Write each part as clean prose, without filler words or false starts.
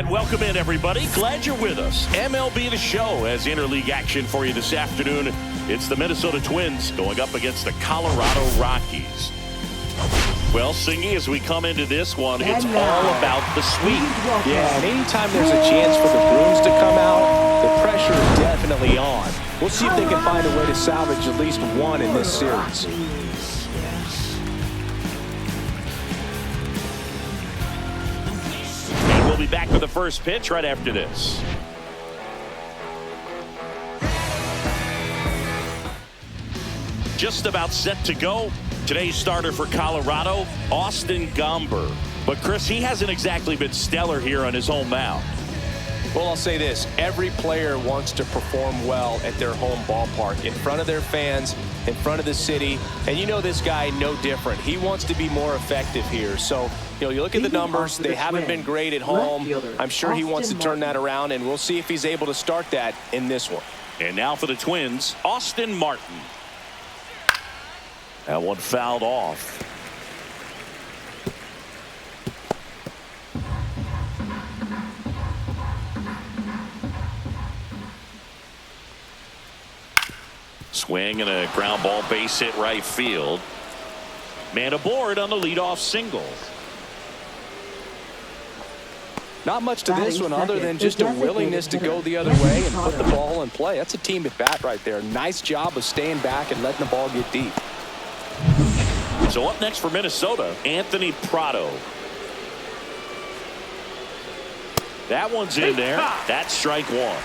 And welcome in, everybody. Glad you're with us. MLB The Show has interleague action for you this afternoon. It's the Minnesota Twins going up against the Colorado Rockies. Well, Singy, as we come into this one, it's all about the sweep. Yeah, and anytime there's a chance for the brooms to come out, the pressure is definitely on. We'll see if they can find a way to salvage at least one in this series. And we'll be back with the first pitch right after this. Just about set to go. Today's starter for Colorado, Austin Gomber. But, Chris, he hasn't exactly been stellar here on his home mound. Well, I'll say this. Every player wants to perform well at their home ballpark, in front of their fans, in front of the city. And you know this guy no different. He wants to be more effective here. So, you look at the numbers. They haven't been great at home. I'm sure he wants to turn that around, and we'll see if he's able to start that in this one. And now for the Twins, Austin Martin. That one fouled off. Swing and a ground ball base hit right field. Man aboard on the leadoff single. Not much to this one other than just a willingness to go the other way and put the ball in play. That's a team at bat right there. Nice job of staying back and letting the ball get deep. So up next for Minnesota, Anthony Prado. That one's in there. That's strike one.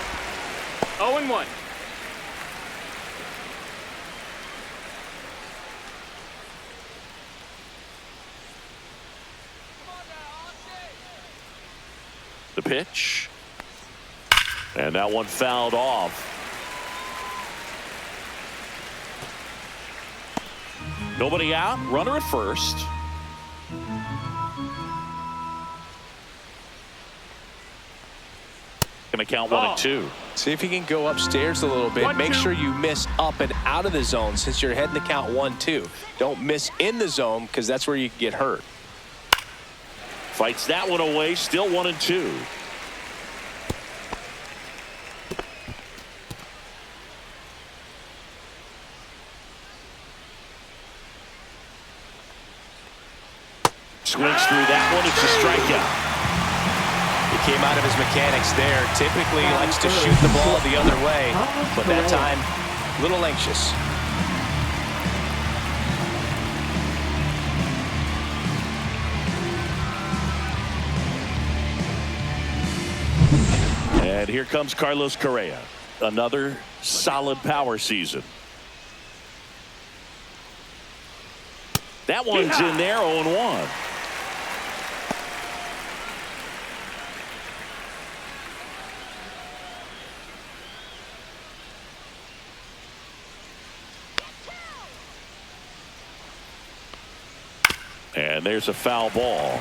0-1. The pitch. And that one fouled off. Nobody out. Runner at first. Gonna count 1-2. See if you can go upstairs a little bit. Make sure you miss up and out of the zone since you're heading to count 1-2. Don't miss in the zone because that's where you can get hurt. Fights that one away. Still 1-2. Swings through that one. It's a strikeout. He came out of his mechanics there. Typically likes to shoot the ball the other way, but that time a little anxious. And here comes Carlos Correa. Another solid power season. That one's in there, 0-1. And there's a foul ball.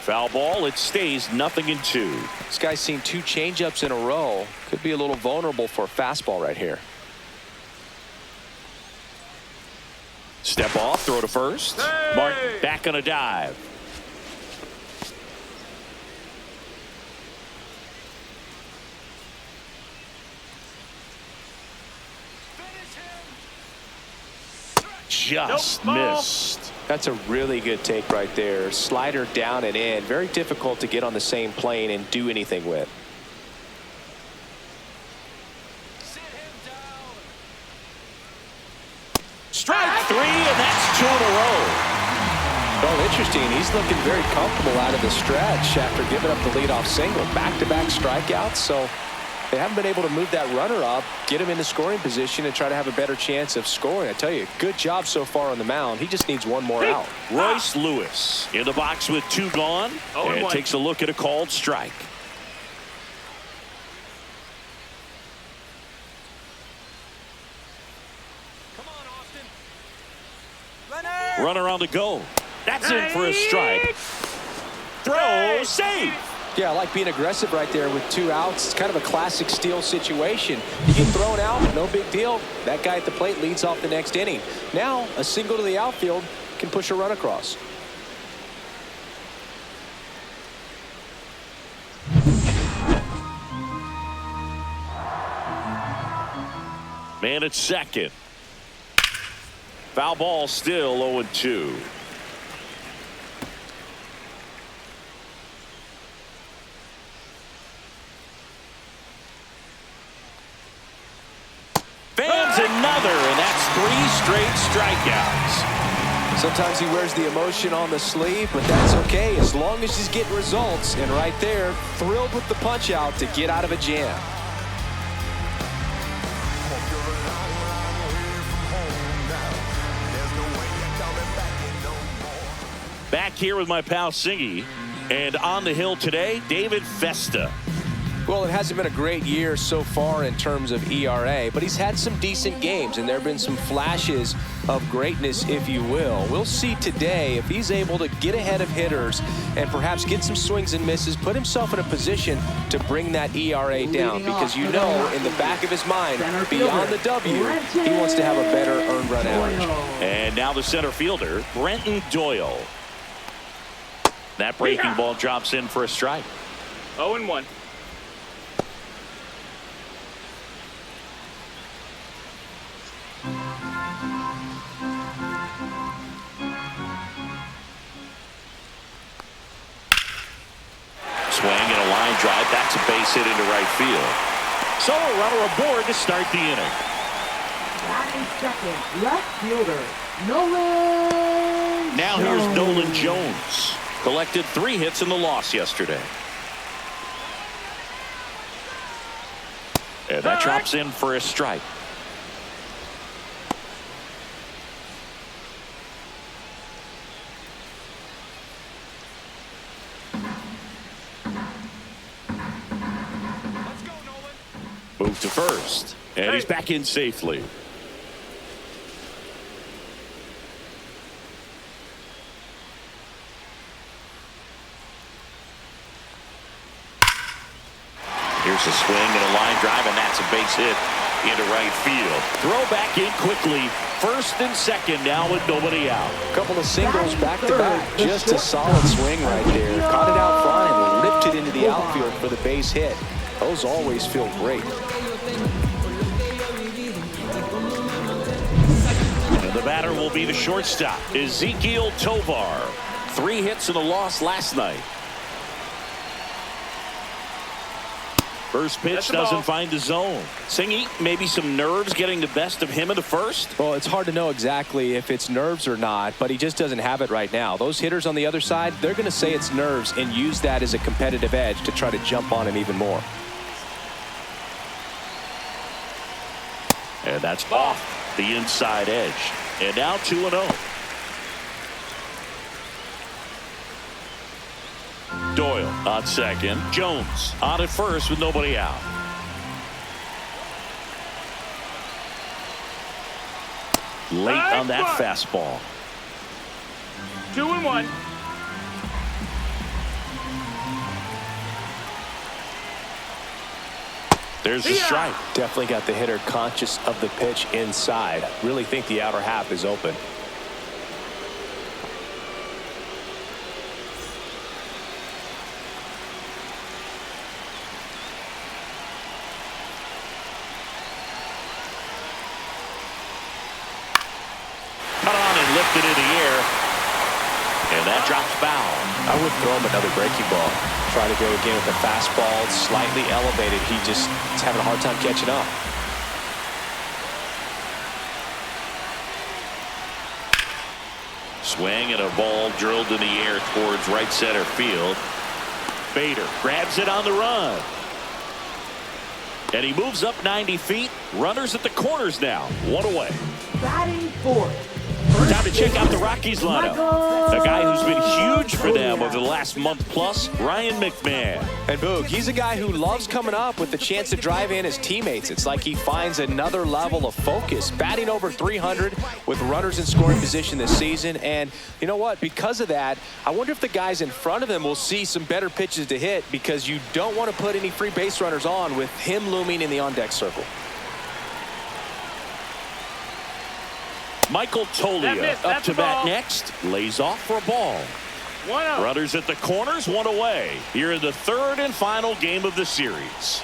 Foul ball. It stays 0-2. This guy's seen 2 changeups in a row. Could be a little vulnerable for a fastball right here. Step off, throw to first. Hey! Martin back on a dive. Just missed. That's a really good take right there. Slider down and in. Very difficult to get on the same plane and do anything with. Strike 3, and that's 2 in a row. Well, interesting. He's looking very comfortable out of the stretch after giving up the leadoff single. Back-to-back strikeouts, so they haven't been able to move that runner up, get him into scoring position, and try to have a better chance of scoring. I tell you, good job so far on the mound. He just needs one more out. Royce Lewis in the box with 2 gone, and takes a look at a called strike. Come on, Austin. Runner on the go. That's in for a strike. Throw, save. Yeah, I like being aggressive right there with 2 outs. It's kind of a classic steal situation. You get thrown out, no big deal. That guy at the plate leads off the next inning. Now, a single to the outfield can push a run across. Man at second. Foul ball, still 0-2. Fans another, and that's 3 straight strikeouts. Sometimes he wears the emotion on the sleeve, but that's okay as long as he's getting results. And right there, thrilled with the punch out to get out of a jam. Back here with my pal Singy, and on the hill today, David Festa. Well, it hasn't been a great year so far in terms of ERA, but he's had some decent games, and there have been some flashes of greatness, if you will. We'll see today if he's able to get ahead of hitters and perhaps get some swings and misses, put himself in a position to bring that ERA down, because you know in the back of his mind, beyond the W, he wants to have a better earned run average. And now the center fielder, Brenton Doyle. That breaking ball drops in for a strike. 0-1. Swing and a line drive. That's a base hit into right field. So a runner aboard to start the inning. Batting second, left fielder, Nolan. Now here's Nolan Jones. Collected 3 hits in the loss yesterday. And that drops in for a strike. Let's go, Nolan. Move to first. And he's back in safely. Here's a swing and a line drive, and that's a base hit into right field. Throw back in quickly. First and second now with nobody out. A couple of singles back-to-back. Just a solid swing right there. Caught it out front and ripped it into the outfield for the base hit. Those always feel great. And the batter will be the shortstop, Ezekiel Tovar. 3 hits in a loss last night. First pitch doesn't find the zone. Singy, maybe some nerves getting the best of him in the first? Well, it's hard to know exactly if it's nerves or not, but he just doesn't have it right now. Those hitters on the other side, they're going to say it's nerves and use that as a competitive edge to try to jump on him even more. And that's off the inside edge. And now 2-0. Doyle on second. Jones on at first with nobody out. Late on that fastball. 2-1. There's the strike. Definitely got the hitter conscious of the pitch inside. Really think the outer half is open. Lifted in the air, and that drops foul. I would throw him another breaking ball. Try to go again with the fastball, slightly elevated. He just is having a hard time catching up. Swing and a ball drilled in the air towards right center field. Bader grabs it on the run. And he moves up 90 feet. Runners at the corners now. 1 away. Batting fourth. Down Time to check out the Rockies lineup. A guy who's been huge for them over the last month plus, Ryan McMahon. And Boog, he's a guy who loves coming up with the chance to drive in his teammates. It's like he finds another level of focus, batting over 300 with runners in scoring position this season. And you know what? Because of that, I wonder if the guys in front of him will see some better pitches to hit, because you don't want to put any free base runners on with him looming in the on-deck circle. Michael Tolia up to bat next. Lays off for a ball. 1-0. Runners at the corners, one away. Here in the third and final game of the series.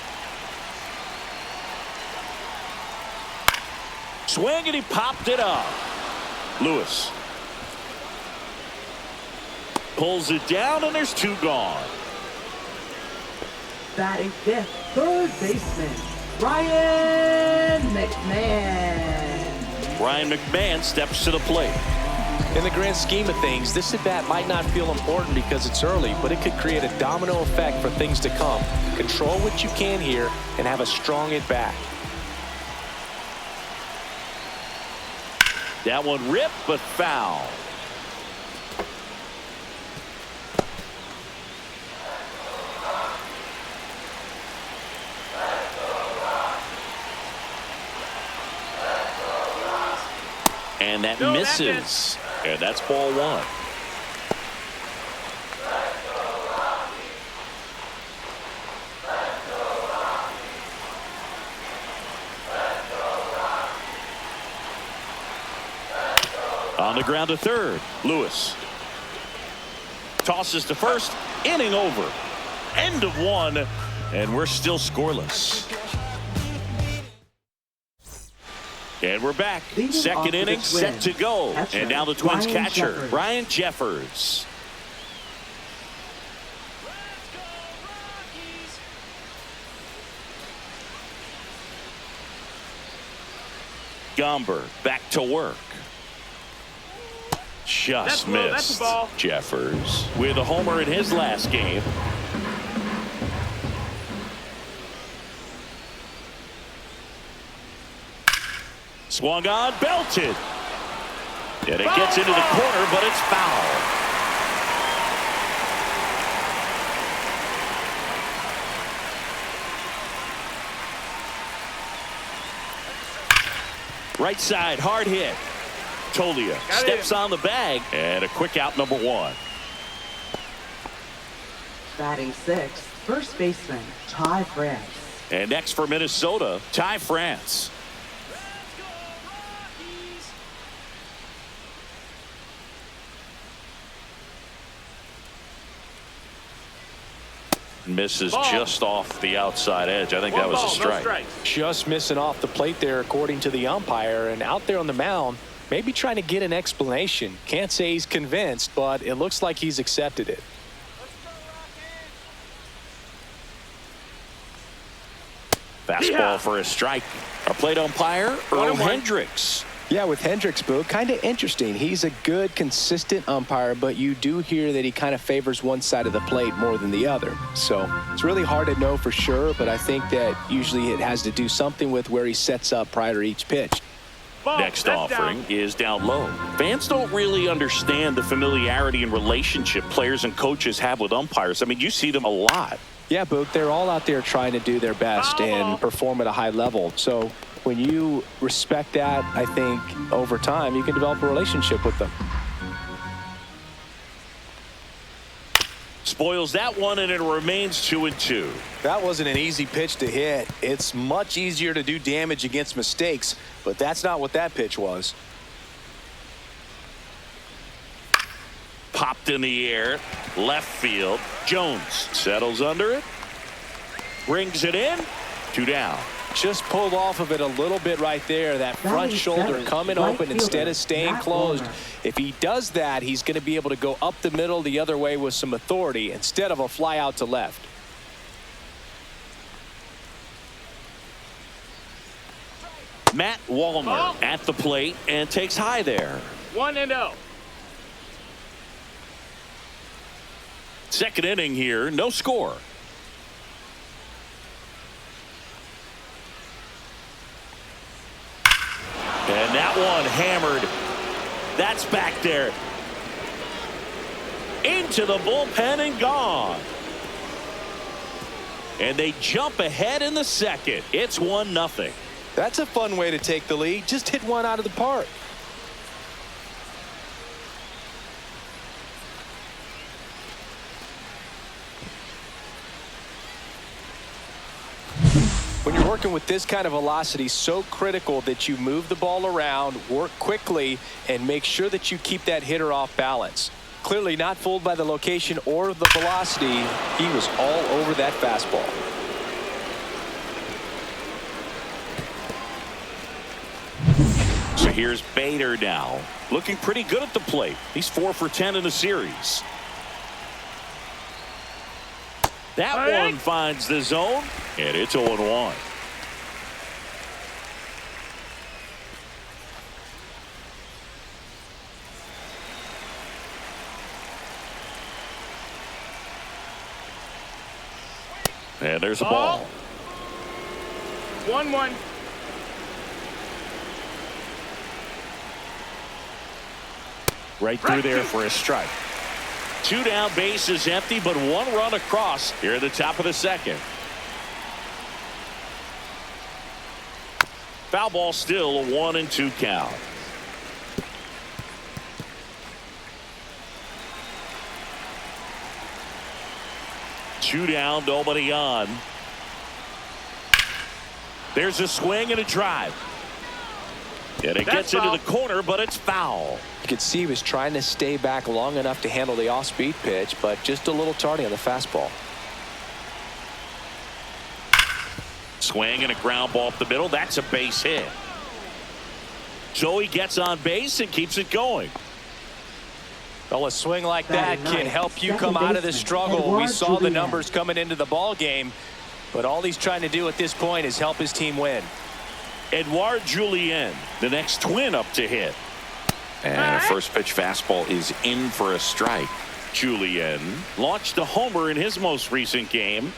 Swing, and he popped it up. Lewis pulls it down, and there's two gone. Batting fifth, third baseman, Ryan McMahon. Ryan McMahon steps to the plate. In the grand scheme of things, this at-bat might not feel important because it's early, but it could create a domino effect for things to come. Control what you can here and have a strong at-bat. That one ripped, but foul. And that misses. And that's ball one. On the ground to third. Lewis tosses to first. Inning over. End of one. And we're still scoreless. And we're back. Second inning set to go. And now the Twins catcher, Ryan Jeffers. Gomber back to work. Just missed. That's a ball. Jeffers with a homer in his last game. Swung on, belted. And it gets into the corner, but it's foul. Right side, hard hit. Tolia steps on the bag, and a quick out, number one. Batting sixth, first baseman, Ty France. And next for Minnesota, Ty France. Misses just off the outside edge. I think that was a strike. Just missing off the plate there, according to the umpire. And out there on the mound, maybe trying to get an explanation. Can't say he's convinced, but it looks like he's accepted it. Fastball for a strike. Our plate umpire, Earl Hendricks. Yeah, with Hendricks, Boo, kind of interesting. He's a good, consistent umpire, but you do hear that he kind of favors one side of the plate more than the other. So it's really hard to know for sure, but I think that usually it has to do something with where he sets up prior to each pitch. Next offering is down low. Fans don't really understand the familiarity and relationship players and coaches have with umpires. I mean, you see them a lot. Yeah, Boog, they're all out there trying to do their best and perform at a high level. So when you respect that, I think over time you can develop a relationship with them. Spoils that one, and it remains 2-2. That wasn't an easy pitch to hit. It's much easier to do damage against mistakes, but that's not what that pitch was. Popped in the air, left field. Jones settles under it, brings it in, 2 down. Just pulled off of it a little bit right there. That front shoulder coming open instead of staying closed. If he does that, he's going to be able to go up the middle the other way with some authority instead of a fly out to left. Matt Wallner at the plate and takes high there. 1-0. Second inning here, no score. And that one hammered. That's back there. Into the bullpen and gone. And they jump ahead in the second. It's 1-0. That's a fun way to take the lead. Just hit one out of the park. When you're working with this kind of velocity, so critical that you move the ball around, work quickly, and make sure that you keep that hitter off balance. Clearly not fooled by the location or the velocity. He was all over that fastball. So here's Bader now, looking pretty good at the plate. He's 4 for 10 in the series. That one finds the zone, and it's 0-1. And there's a ball. 1-1. Right through there for a strike. 2 down, bases empty, but 1 run across here at the top of the second. Foul ball, still a 1-2 count. Two down, nobody on. There's a swing and a drive. And it gets into the corner, but it's foul. You could see he was trying to stay back long enough to handle the off-speed pitch, but just a little tardy on the fastball. Swing and a ground ball up the middle. That's a base hit. So he gets on base and keeps it going. Well, a swing like that can help you come out of the struggle. We saw the numbers coming into the ball game, but all he's trying to do at this point is help his team win. Edouard Julien, the next Twin up to hit. And a first pitch fastball is in for a strike. Julien launched a homer in his most recent game.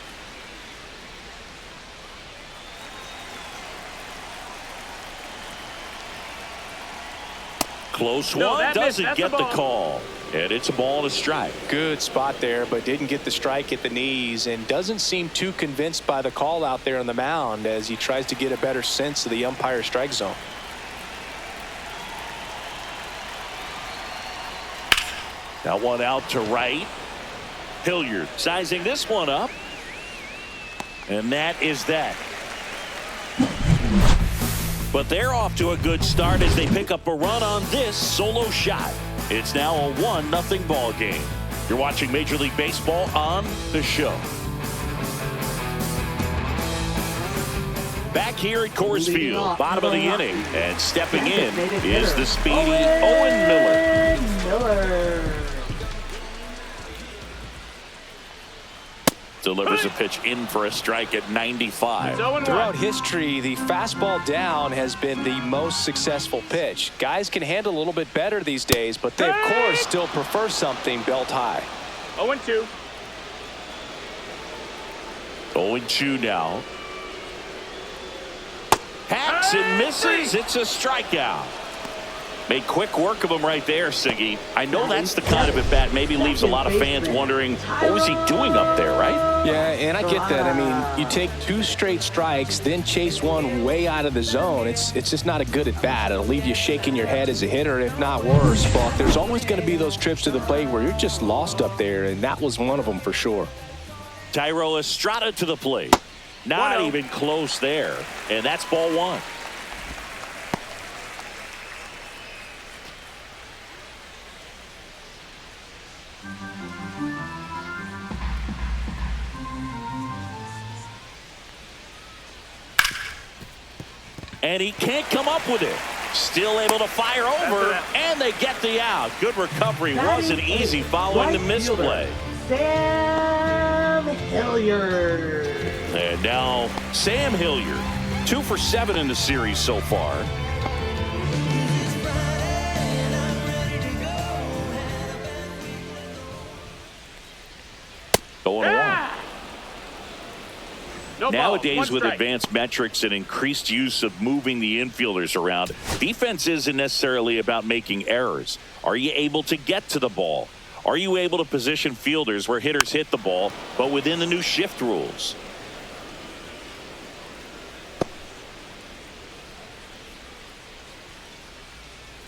Close one, doesn't get the call. And it's a ball and a strike. Good spot there, but didn't get the strike at the knees and doesn't seem too convinced by the call out there on the mound as he tries to get a better sense of the umpire strike zone. That one out to right. Hilliard sizing this one up. And that is that. But they're off to a good start as they pick up a run on this solo shot. It's now a 1-0 ball game. You're watching Major League Baseball on The Show. Back here at Coors Field, bottom of the inning, and stepping in is the speedy Owen Miller. Delivers a pitch in for a strike at 95. Throughout history, the fastball down has been the most successful pitch. Guys can handle a little bit better these days, but they, of course, still prefer something belt high. 0-2. 0-2 now. Hacks and misses. It's a strikeout. Made quick work of him right there, Siggy. I know that's the kind of at bat maybe leaves a lot of fans wondering what was he doing up there, right? Yeah, and I get that. I mean, you take 2 straight strikes, then chase one way out of the zone. It's just not a good at bat. It'll leave you shaking your head as a hitter, if not worse. But there's always going to be those trips to the plate where you're just lost up there, and that was one of them for sure. Tyro Estrada to the plate. Not even close there. And that's ball 1. And he can't come up with it. Still able to fire over, and they get the out. Good recovery. Wasn't easy following the misplay. Sam Hilliard. And now Sam Hilliard, 2 for 7 in the series so far. Going on. No Nowadays, balls. with One strike. advanced metrics and increased use of moving the infielders around, defense isn't necessarily about making errors. Are you able to get to the ball? Are you able to position fielders where hitters hit the ball, but within the new shift rules?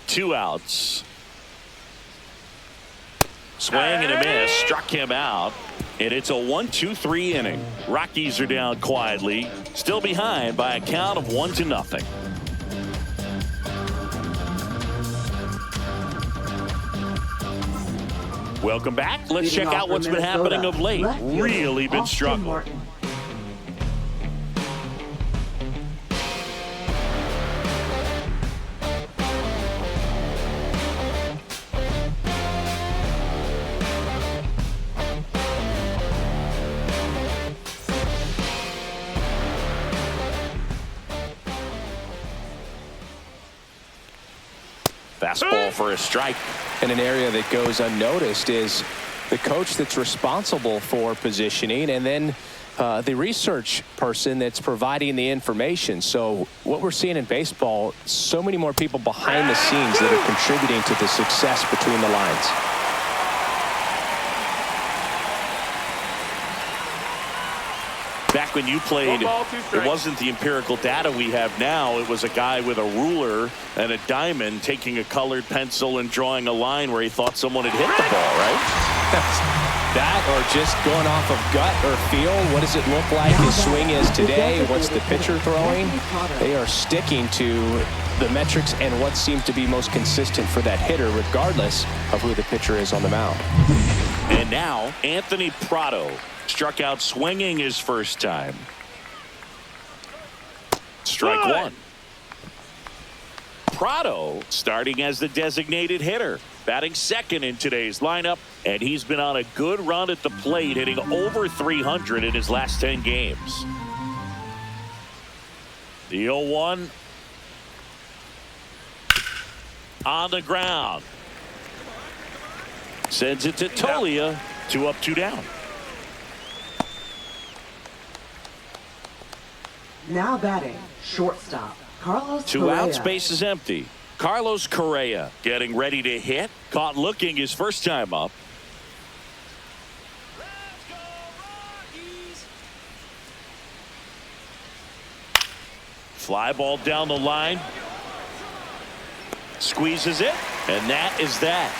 Two outs. Swing and a miss. Struck him out. And it's a 1-2-3 inning. Rockies are down quietly. Still behind by a count of 1-0. Welcome back. Let's check out what's been happening of late. Really been struggling. Fastball for a strike. And an area that goes unnoticed is the coach that's responsible for positioning, and then the research person that's providing the information. So what we're seeing in baseball, so many more people behind the scenes that are contributing to the success between the lines. Back when you played, Ball, it wasn't the empirical data we have now. It was a guy with a ruler and a diamond taking a colored pencil and drawing a line where he thought someone had hit the ball, right? That, or just going off of gut or feel. What does it look like his swing is today? What's the pitcher throwing? They are sticking to the metrics and what seems to be most consistent for that hitter, regardless of who the pitcher is on the mound. And now, Anthony Prado struck out swinging his first time. Strike one. Prado starting as the designated hitter, batting second in today's lineup, and he's been on a good run at the plate, hitting over 300 in his last 10 games. The 0-1 on the ground. Sends it to Tolia. 2 up, 2 down. Now batting, shortstop, Carlos Two Correa. outs, base is empty. Carlos Correa getting ready to hit. Caught looking his first time up. Let's go, Rockies! Fly ball down the line. Squeezes it, and that is that.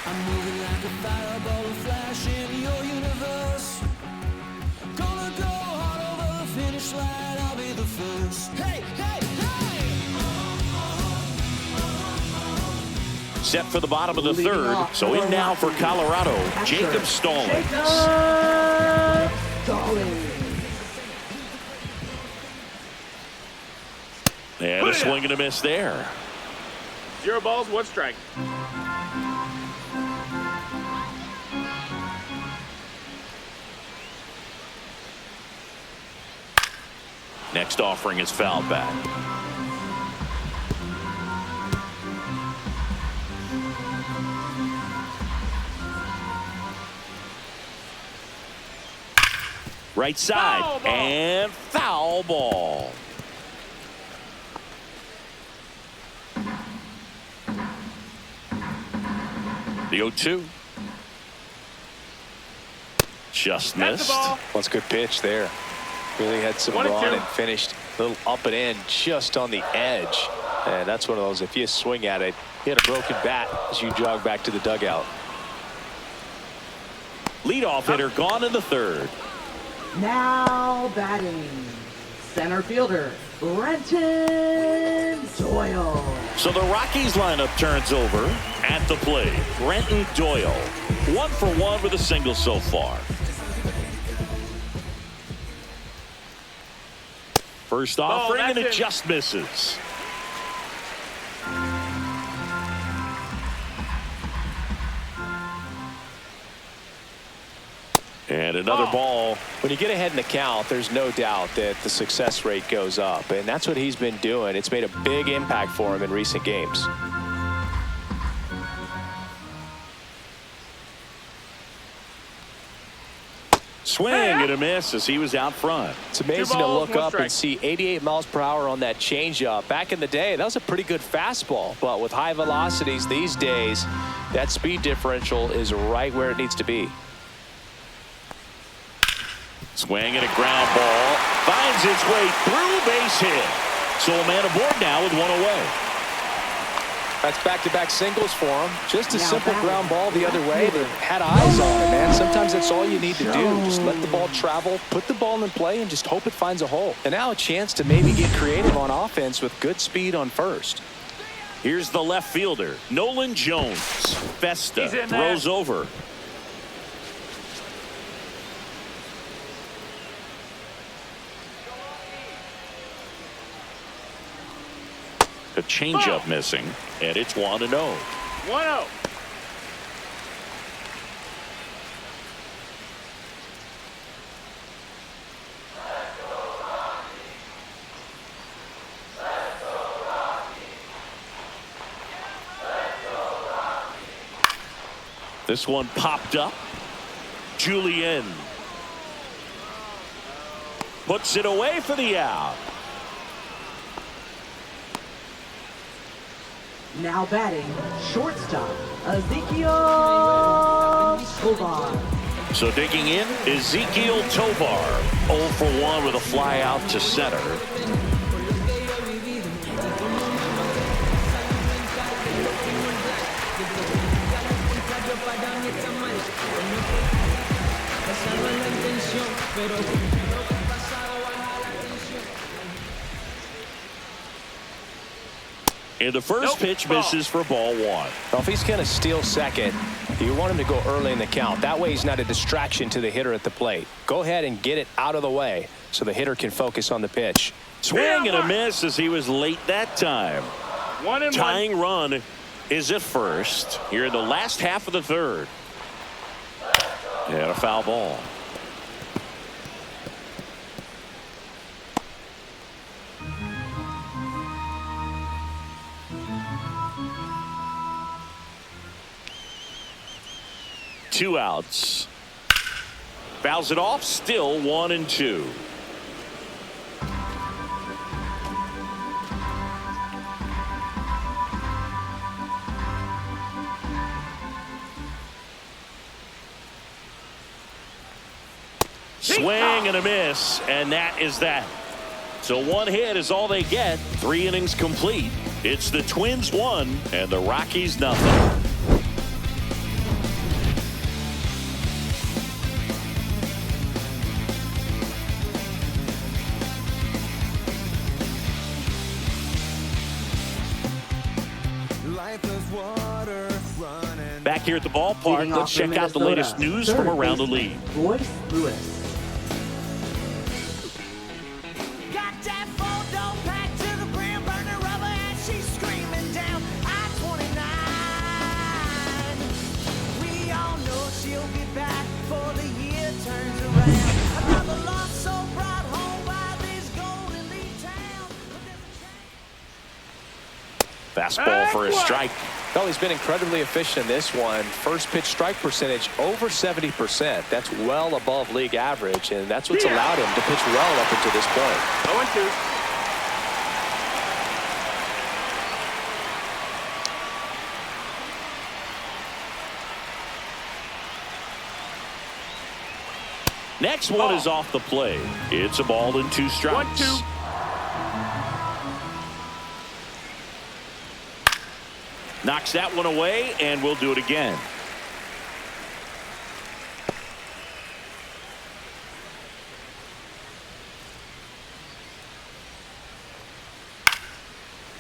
I'm moving like a fireball, a flash in your universe. Gonna go hard over the finish line, I'll be the first. Hey, hey, hey! Set for the bottom of the Leading third. off So for in now for Rockies. Colorado, Catcher, Jacob Stallings. Jacob Stallings. And a swing and a miss there. 0 balls, 1 strike. Next offering is fouled back. Right side, Foul ball. and foul ball. The 0-2. Just Got the missed. ball. Well, it's a good pitch there. Really had some 1-2. run and finished a little up and in just on the edge. And that's one of those, if you swing at it, you hit a broken bat as you jog back to the dugout. Leadoff hitter gone in the third. Now batting, center fielder, Brenton Doyle. So the Rockies lineup turns over at the plate. Brenton Doyle, 1 for 1 with a single so far. First offering, and it that's it. just misses. And another ball. When you get ahead in the count, there's no doubt that the success rate goes up, and that's what he's been doing. It's made a big impact for him in recent games. Swing and a miss as he was out front. It's amazing to look up and see 88 miles per hour on that changeup. Back in the day, that was a pretty good fastball. But with high velocities these days, that speed differential is right where it needs to be. Swing and a ground ball. Finds its way through, base hit. So a man aboard now with one away. That's back-to-back singles for him. Just a simple ground ball the other way. They had eyes on it, man. Sometimes that's all you need to do. Just let the ball travel, put the ball in play, and just hope it finds a hole. And now a chance to maybe get creative on offense with good speed on first. Here's the left fielder, Nolan Jones. Festa throws over. A changeup missing, and it's 1-0. 1-0. This one popped up. Julian puts it away for the out. Now batting, shortstop, Ezekiel Tovar. So digging in, Ezekiel Tovar. 0 for 1 with a fly out to center. And the first pitch misses for ball 1. Well, if he's going to steal second, you want him to go early in the count. That way he's not a distraction to the hitter at the plate. Go ahead and get it out of the way so the hitter can focus on the pitch. Swing and a miss as he was late that time. 1-1. Tying run is at first here in the last half of the third. And a foul ball. Two outs. Fouls it off. Still 1-2. Swing and a miss, and that is that. So one hit is all they get. 3 innings complete. It's the Twins 1 and the Rockies nothing. Back here at the ballpark, let's check out the latest news from around the league. Royce Lewis. Got that photo packed to the brim, burning rubber, and she's screaming down I-29. We all know she'll be back before the year turns around. Another love so brought home by this golden league town. Fastball for a strike. Well, he's been incredibly efficient in this one. First pitch strike percentage over 70%. That's well above league average, and that's what's allowed him to pitch well up until this point. 0-2. Next one is off the plate. It's a ball and 2 strikes. 1-2. Knocks that one away, and we'll do it again.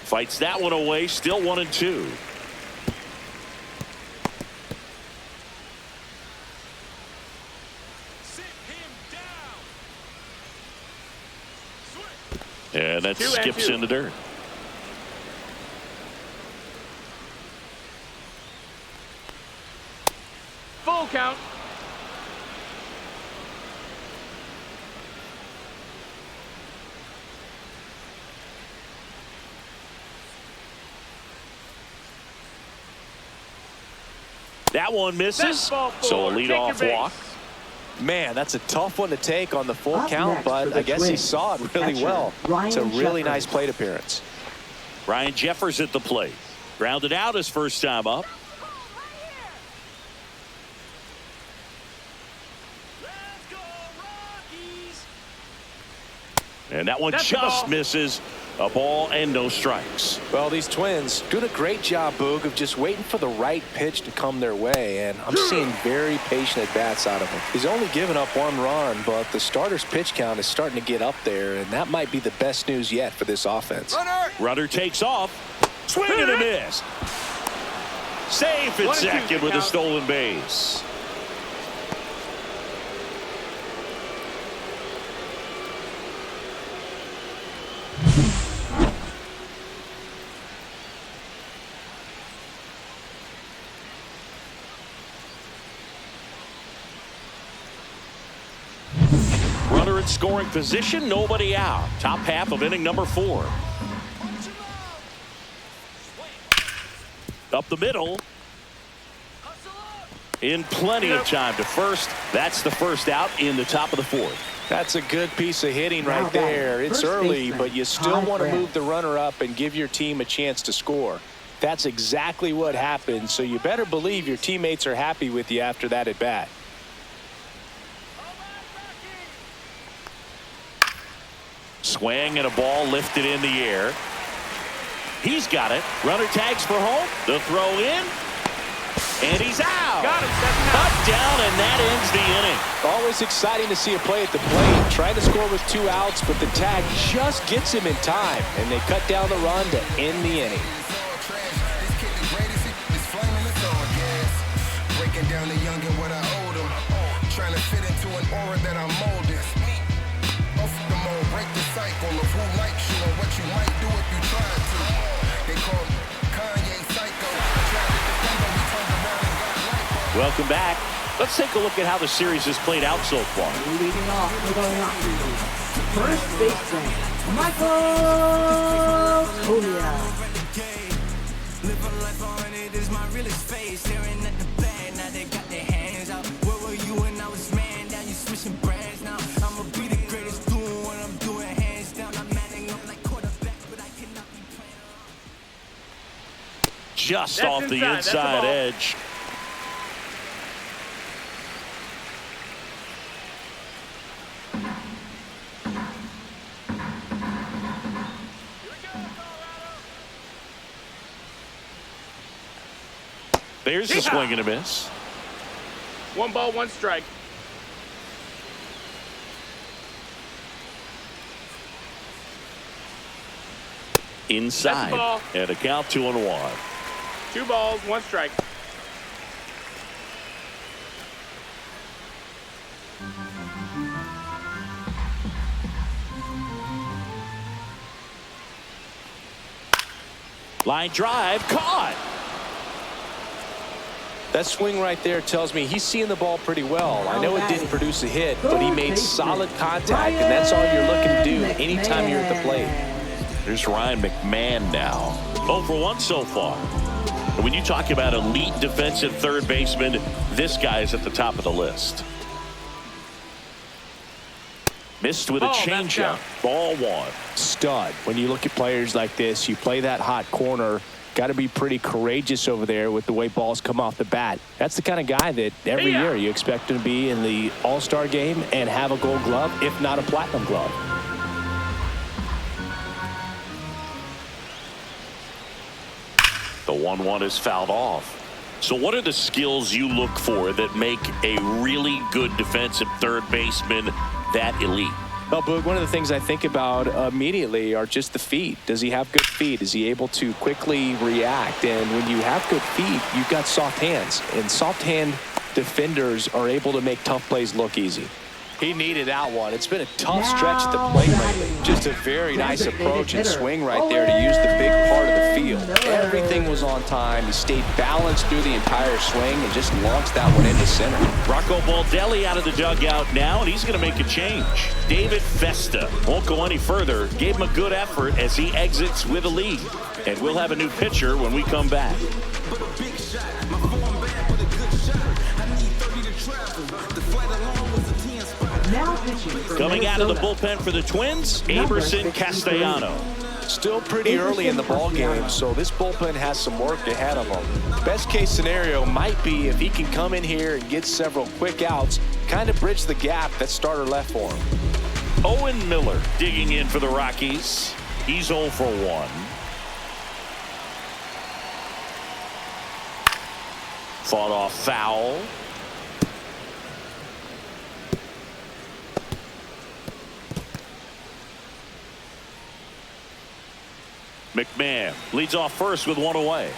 Fights that one away, still 1-2. And that skips in the dirt. Full count. That one misses. So a leadoff walk. Man, that's a tough one to take on the full Up count, next but for the I guess he Twins, saw it really catcher, well. Ryan It's a really Jeffers. nice plate appearance. Ryan Jeffers at the plate. Grounded out his first time up. And that one That's the just ball. misses. A ball and no strikes. Well, these Twins doing a great job, Boog, of just waiting for the right pitch to come their way, and I'm seeing very patient at-bats out of him. He's only given up 1 run, but the starter's pitch count is starting to get up there, and that might be the best news yet for this offense. Runner takes off. Swing and a miss. Safe at 1-2 second with a count. stolen base. Runner in scoring position, nobody out. Top half of inning number 4. Up the middle. In plenty of time to first. That's the first out in the top of the 4th. That's a good piece of hitting Now right there. batting, It's first early, baseman, but you still Todd want to Grant. move the runner up and give your team a chance to score. That's exactly what happened, so you better believe your teammates are happy with you after that at bat. Swing and a ball lifted in the air. He's got it. Runner tags for home. The throw in. And he's out. Got him, 7 out. Cut down, and that ends the inning. Always exciting to see a play at the plate. Trying to score with 2 outs, but the tag just gets him in time, and they cut down the run to end the inning. Breaking down the young and what I owed him. Trying to fit into an aura that I molded. Off the mold, break the cycle of who likes you and what you might do if you tried to. They call Kanye psycho. Tried to defend him, he turned around and got lipo. Welcome back. Let's take a look at how the series has played out so far. Leading off for the Rockies, first baseman, Michael Tolia. Living life on it is my realest face. Staring at the bag, now they got their hands out. Where were you when I was man? Now you switching brands now. I'ma be the greatest doing what I'm doing, hands down. I'm manning up like quarterback, but I cannot be playing around. Just That's off the inside. That's the inside ball. edge. There's a swing and a miss. 1 ball, 1 strike. Inside. That's the ball. And a count 2-1. 2 balls, 1 strike. Line drive, caught. That swing right there tells me he's seeing the ball pretty well. I know it didn't produce a hit, but he made solid contact, and that's all you're looking to do anytime you're at the plate. There's Ryan McMahon now. 0 for 1 so far. And when you talk about elite defensive third baseman, this guy is at the top of the list. Missed with a Oh, that's changeup. down. Ball 1. Stud. When you look at players like this, you play that hot corner. Got to be pretty courageous over there with the way balls come off the bat. That's the kind of guy that every Yeah. year you expect him to be in the All-Star game and have a gold glove, if not a platinum glove. The 1-1 is fouled off. So what are the skills you look for that make a really good defensive third baseman that elite? Well, Boog, one of the things I think about immediately are just the feet. Does he have good feet? Is he able to quickly react? And when you have good feet, you've got soft hands. And soft hand defenders are able to make tough plays look easy. He needed that one. It's been a tough stretch at the plate lately. Just a very nice approach and swing right there to use the big part of the field. Everything was on time. He stayed balanced through the entire swing and just launched that one into center. Rocco Baldelli out of the dugout now, and he's going to make a change. David Festa won't go any further. Gave him a good effort as he exits with a lead. And we'll have a new pitcher when we come back. Big shot, my form bad, but a good shot. I need 30 to travel. The flight alone was Now pitching for Coming out of the Minnesota. bullpen for the Twins, Number Aberson 63. Castellano. Still pretty early in the ball game, so this bullpen has some work ahead of him. Best case scenario might be if he can come in here and get several quick outs, kind of bridge the gap that starter left for him. Owen Miller digging in for the Rockies. He's 0 for 1. Fought off foul. McMahon leads off first with 1 away.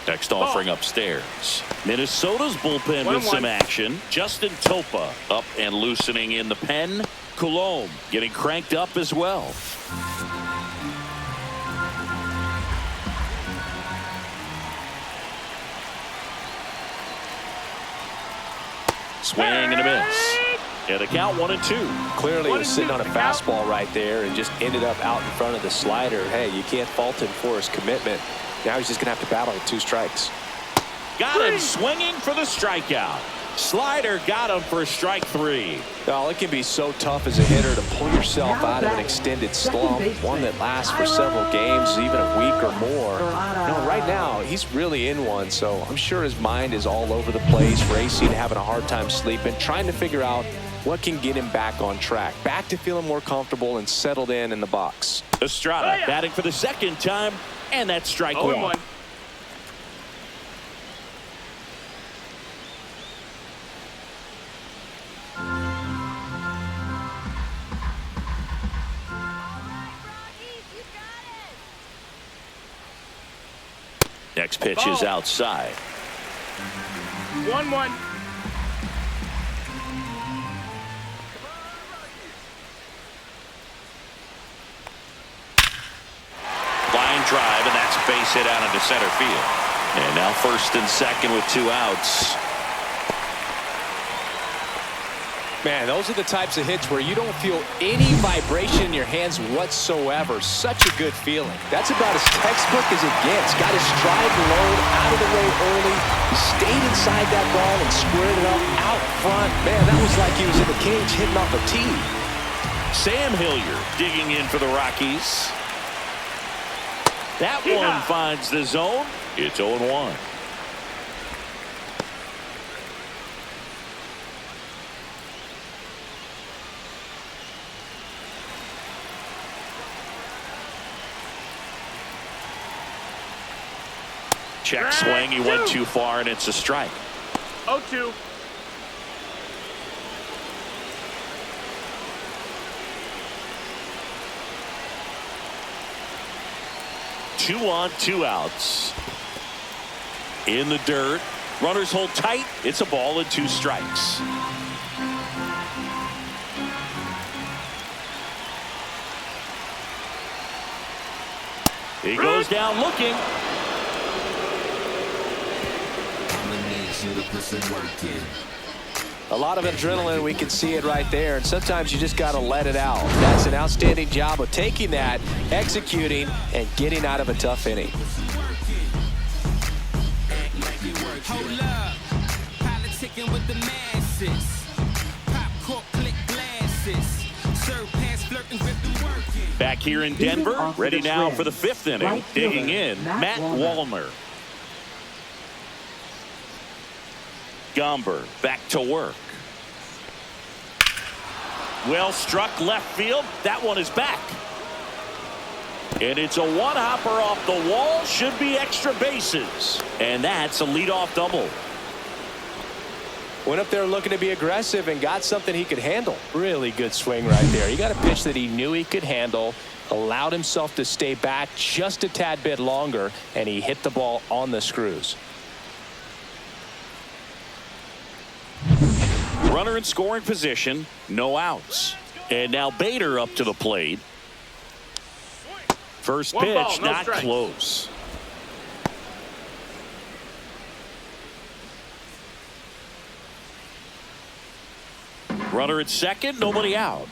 Next offering upstairs. Minnesota's bullpen with some action. Justin Topa up and loosening in the pen. Coulombe getting cranked up as well. Swing and a miss. And the count 1-2. Clearly he was sitting on a fastball right there and just ended up out in front of the slider. Hey, you can't fault him for his commitment. Now he's just going to have to battle with 2 strikes. Got him swinging for the strikeout. Slider got him for strike 3. Well, it can be so tough as a hitter to pull yourself out of an extended slump, one that lasts for several games, even a week or more. No, right now, he's really in one, so I'm sure his mind is all over the place, racing, having a hard time sleeping, trying to figure out what can get him back on track, back to feeling more comfortable and settled in the box. Estrada batting for the second time, and that's strike 1. Next pitch is outside. 1-1. Line drive, and that's a base hit out into center field. And now first and second with 2 outs. Man, those are the types of hits where you don't feel any vibration in your hands whatsoever. Such a good feeling. That's about as textbook as it gets. Got his stride low, out of the way early. He stayed inside that ball and squared it up out front. Man, that was like he was in the cage hitting off a tee. Sam Hilliard digging in for the Rockies. That one finds the zone. It's 0-1. Check swing. He went too far, and it's a strike. 0-2. Two on, 2 outs. In the dirt. Runners hold tight. It's a ball and 2 strikes. He goes down looking. A lot of adrenaline, we can see it right there, and sometimes you just got to let it out. That's an outstanding job of taking that, executing, and getting out of a tough inning. Hold up, politicking with the masses. Pop cork, click glasses. Serve pass, flirting, grip and working. Back here in Denver, ready now for the 5th inning. Right Digging fielder, in, Matt Matt Wallner. Gomber back to work. Well struck left field. That one is back. And it's a one-hopper off the wall. Should be extra bases. And that's a leadoff double. Went up there looking to be aggressive and got something he could handle. Really good swing right there. He got a pitch that he knew he could handle, allowed himself to stay back just a tad bit longer, and he hit the ball on the screws. Runner in scoring position, no outs. And now Bader up to the plate. First One pitch, ball, no not strikes. close. Runner at second, nobody out.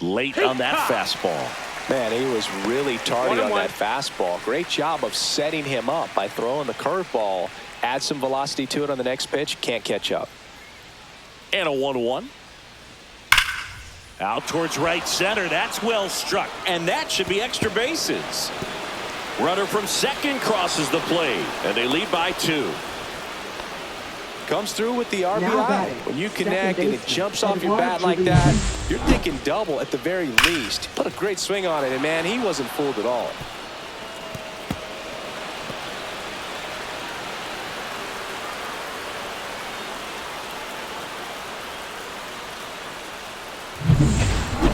Late on that fastball. Man, he was really tardy on 1-1. that fastball. Great job of setting him up by throwing the curveball. Add some velocity to it on the next pitch. Can't catch up. And a 1-1. Out towards right center. That's well struck. And that should be extra bases. Runner from second crosses the plate. And they lead by 2. Comes through with the Now RBI. batting, When you second connect and it baseman, jumps off your Eduardo bat like Julian. that, you're thinking double at the very least. Put a great swing on it, and man, he wasn't fooled at all.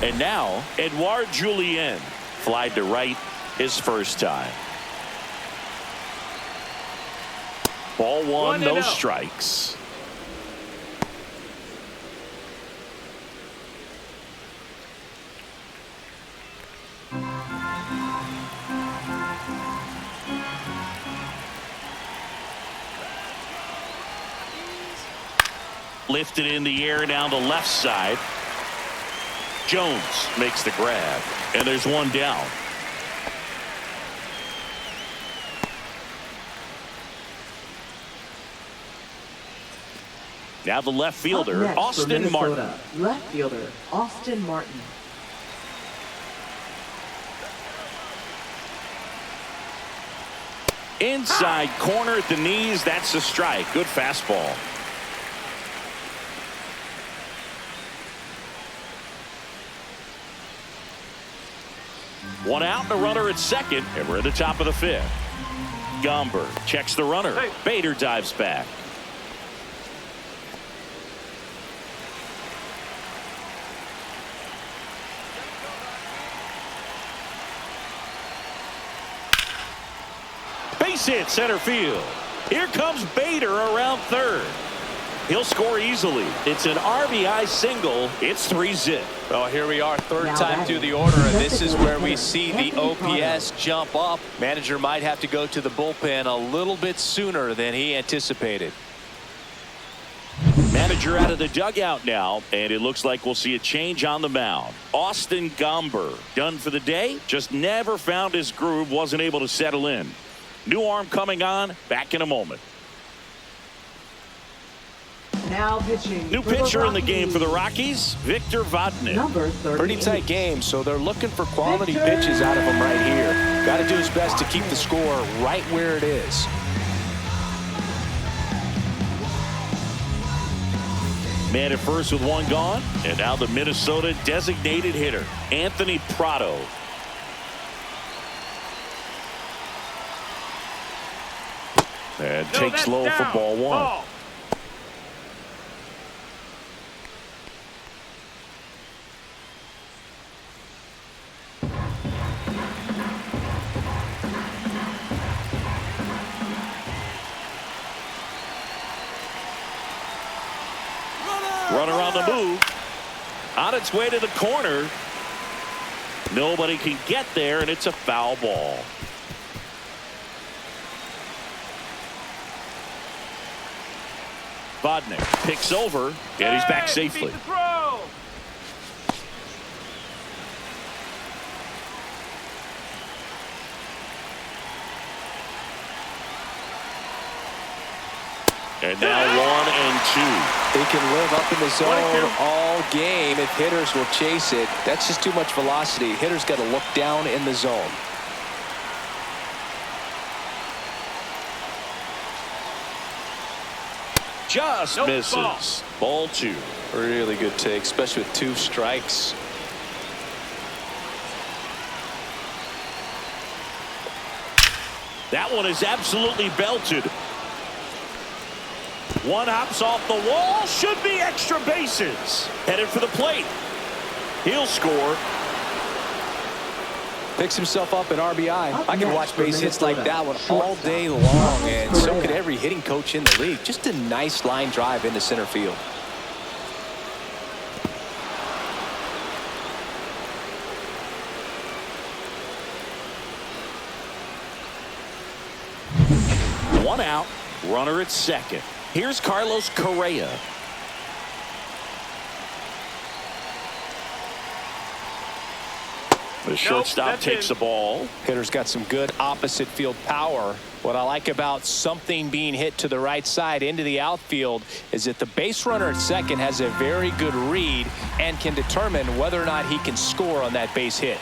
And now, Eduardo Julian flied to right his first time. Ball 1, no 1-0. strikes. Lifted in the air down the left side. Jones makes the grab, and there's one down. Now the left Up fielder, next for Austin Minnesota, Martin. left fielder Austin Martin. Inside corner at the knees. That's a strike. Good fastball. One out and a runner at second, and we're at the top of the 5th. Gomber checks the runner. Hey. Bader dives back. Base hit center field. Here comes Bader around third. He'll score easily. It's an RBI single. It's 3-zip. Well, here we are, third Now time batting, through the order, and this second is where we hitter, see the Anthony OPS jump up. Manager might have to go to the bullpen a little bit sooner than he anticipated. Manager out of the dugout now, and it looks like we'll see a change on the mound. Austin Gomber done for the day. Just never found his groove, wasn't able to settle in. New arm coming on, back in a moment. Now pitching. New for the pitcher in the game for the Rockies, Rockies, Victor Vodnik. number 38. Pretty tight game, so they're looking for quality pitches out of him right here. Got to do his best to keep the score right where it is. Man at first with one gone, and now the Minnesota designated hitter, Anthony Prado. And No, takes that's low for down. ball 1. Ball. Runner on the move. On its way to the corner. Nobody can get there, and it's a foul ball. Vodnik picks over, and he's back Hey, safely. beat the throw. And now 1 and 2. They can live up in the zone 22. all game if hitters will chase it. That's just too much velocity. Hitters got to look down in the zone. Just Nope, misses. Ball 2. Really good take, especially with 2 strikes. That one is absolutely belted. One hops off the wall. Should be extra bases. Headed for the plate. He'll score. Picks himself up an RBI. Up I can next watch for base hits like that one Minnesota, all day shortstop, long, and so Correa. could every hitting coach in the league. Just a nice line drive into center field. One out. Runner at second. Here's Carlos Correa. The shortstop takes the ball. Hitter's got some good opposite field power. What I like about something being hit to the right side into the outfield is that the base runner at second has a very good read and can determine whether or not he can score on that base hit.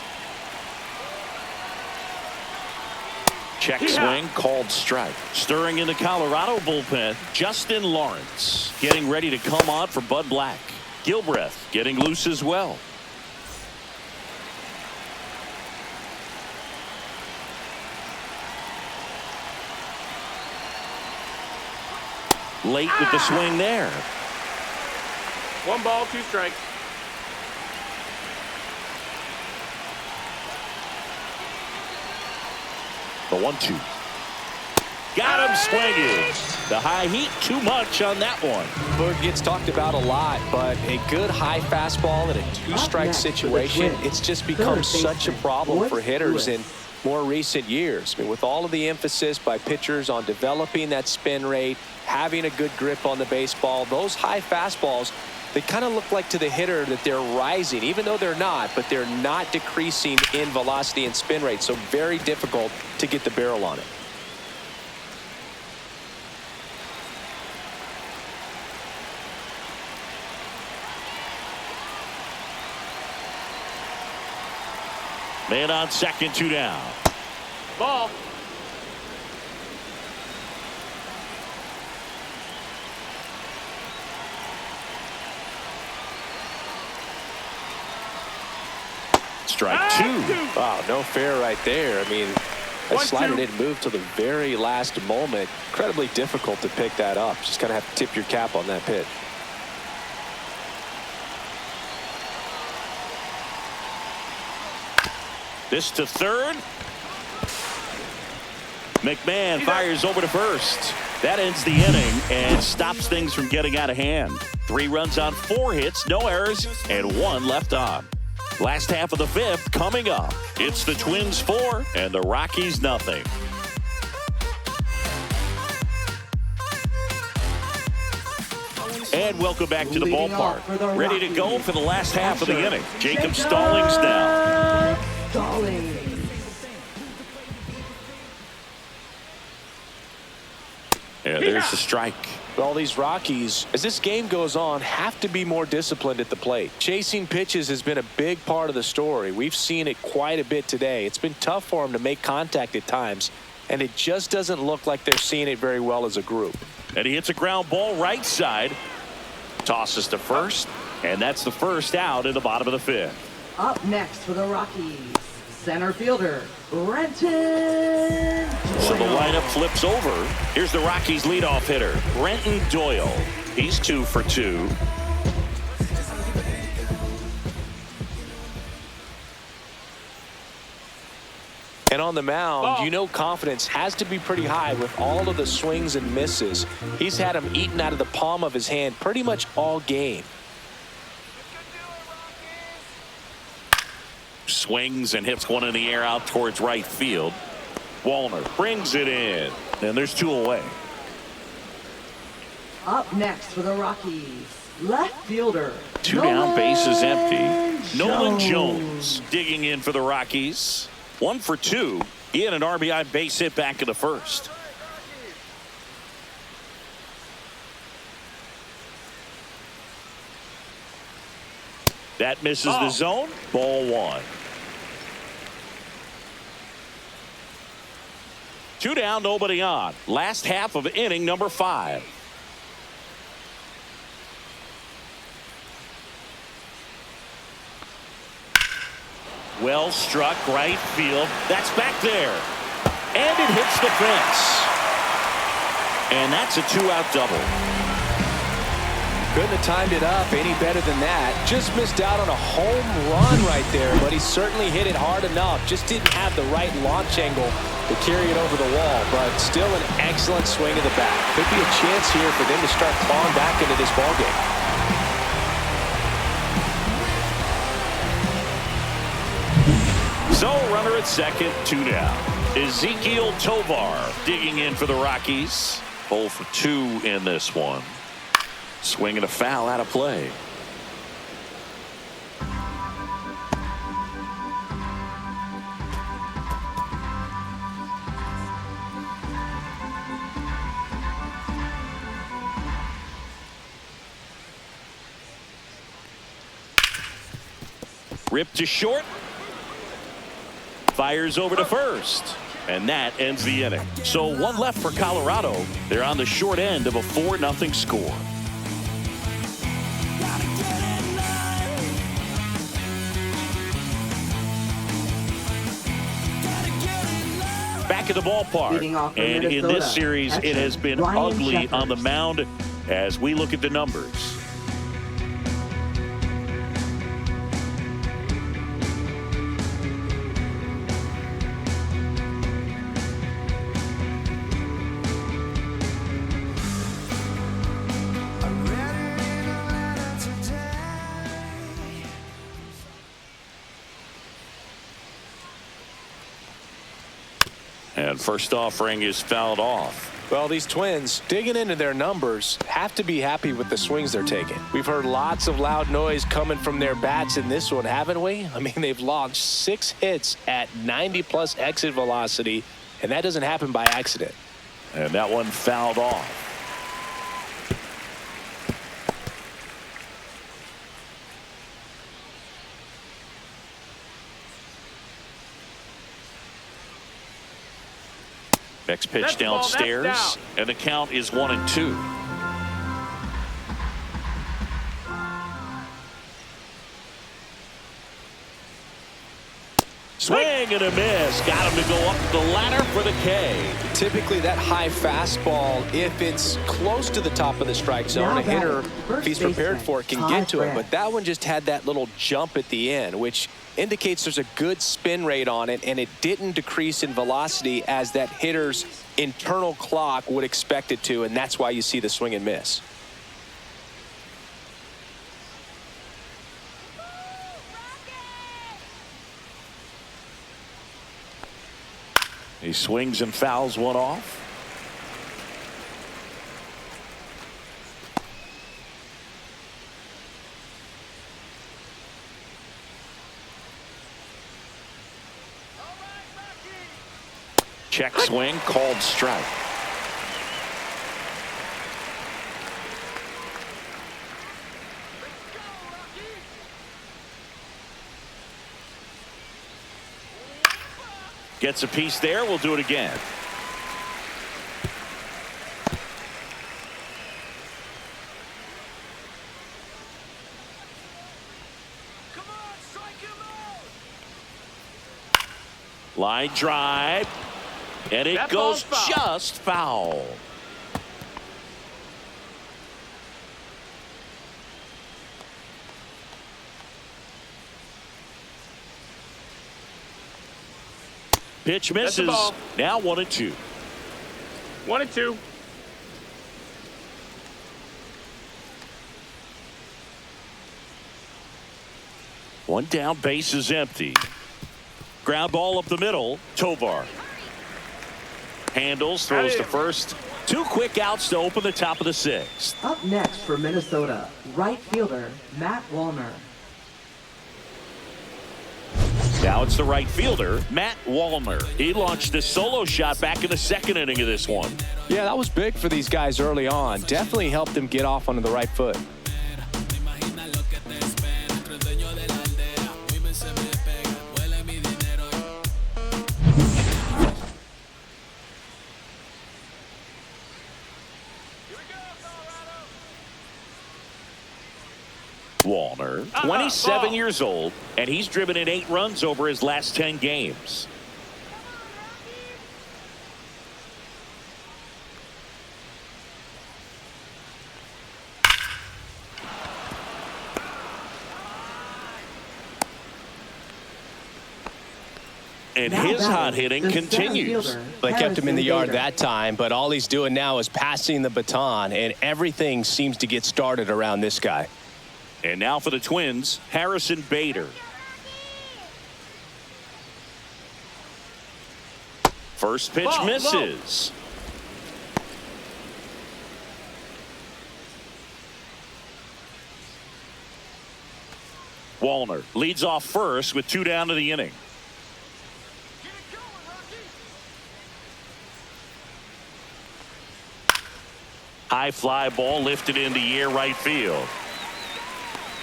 Check swing, called strike. Stirring in the Colorado bullpen, Justin Lawrence getting ready to come on for Bud Black. Gilbreth getting loose as well. Late with the swing there. 1 ball, 2 strikes. The 1-2. Got him swinging. The high heat too much on that one. It gets talked about a lot, but a good high fastball in a 2-strike situation, it's just become such a problem for hitters in more recent years. I mean, with all of the emphasis by pitchers on developing that spin rate, having a good grip on the baseball, those high fastballs, they kind of look like to the hitter that they're rising, even though they're not, but they're not decreasing in velocity and spin rate. So very difficult to get the barrel on it. Man on second, 2 down. Ball. Strike 2. Wow, no fair right there. I mean, that slider didn't move till the very last moment. Incredibly difficult to pick that up. Just kind of have to tip your cap on that pitch. This to third. McMahon fires over to first. That ends the inning and stops things from getting out of hand. 3 runs on 4 hits, no errors, and 1 left on. Last half of the 5th coming up. It's the Twins 4 and the Rockies nothing. And welcome back to the ballpark. Ready to go for the last half of the inning. Jacob Stallings down. Yeah, there's the strike. Well, these Rockies, as this game goes on, have to be more disciplined at the plate. Chasing pitches has been a big part of the story. We've seen it quite a bit today. It's been tough for them to make contact at times, and it just doesn't look like they're seeing it very well as a group. And he hits a ground ball right side. Tosses to first, and that's the first out in the bottom of the 5th. Up next for the Rockies, center fielder, Brenton So the Doyle. lineup flips over. Here's the Rockies leadoff hitter, Brenton Doyle. He's 2 for 2. And on the mound, you know confidence has to be pretty high with all of the swings and misses. He's had them eaten out of the palm of his hand pretty much all game. Swings and hits one in the air out towards right field. Wallner brings it in, and there's 2 away. Up next for the Rockies, left fielder, 2 down, bases empty. Nolan Jones digging in for the Rockies. 1 for 2. He had an RBI base hit back in the 1st. That misses the zone. Ball 1. 2 down, nobody on. Last half of inning number 5. Well struck right field. That's back there. And it hits the fence. And that's a 2-out double. Couldn't have timed it up any better than that. Just missed out on a home run right there, but he certainly hit it hard enough. Just didn't have the right launch angle to carry it over the wall, but still an excellent swing of the bat. Could be a chance here for them to start clawing back into this ballgame. So runner at second, 2 down. Ezekiel Tovar digging in for the Rockies. 0 for 2 in this one. Swing and a foul out of play. Ripped to short. Fires over to first. And that ends the inning. So one left for Colorado. They're on the short end of a 4-0 score. Back at the ballpark. And in this series, it has been ugly on the mound as we look at the numbers. And first offering is fouled off. Well, these Twins, digging into their numbers, have to be happy with the swings they're taking. We've heard lots of loud noise coming from their bats in this one, haven't we? I mean, they've launched 6 hits at 90+ exit velocity, and that doesn't happen by accident. And that one fouled off. Next pitch downstairs, and the count is 1-2. Swing and a miss. Got him to go up the ladder for the K. Typically, that high fastball, if it's close to the top of the strike zone, a hitter, if he's prepared for it, can get to it. But that one just had that little jump at the end, which indicates there's a good spin rate on it, and it didn't decrease in velocity as that hitter's internal clock would expect it to, and that's why you see the swing and miss. He swings and fouls one off. Check swing, called strike. Gets a piece there. We'll do it again. Line drive. And it goes just foul. Pitch misses. Now 1-2. 1-2. One down, base is empty. Ground ball up the middle. Tovar handles, throws to first. 2 quick outs to open the top of the 6th. Up next for Minnesota, right fielder Matt Wallner. Now it's the right fielder, Matt Wallner. He launched a solo shot back in the 2nd inning of this one. Yeah, that was big for these guys early on. Definitely helped them get off onto the right foot. Wallner, 27 years old, and he's driven in 8 runs over his last 10 games. And his hot hitting continues. They kept him in the yard that time, but all he's doing now is passing the baton, and everything seems to get started around this guy. And now for the Twins, Harrison Bader. First pitch misses. Wallner leads off first with 2 down to the inning. High fly ball lifted into the air right field.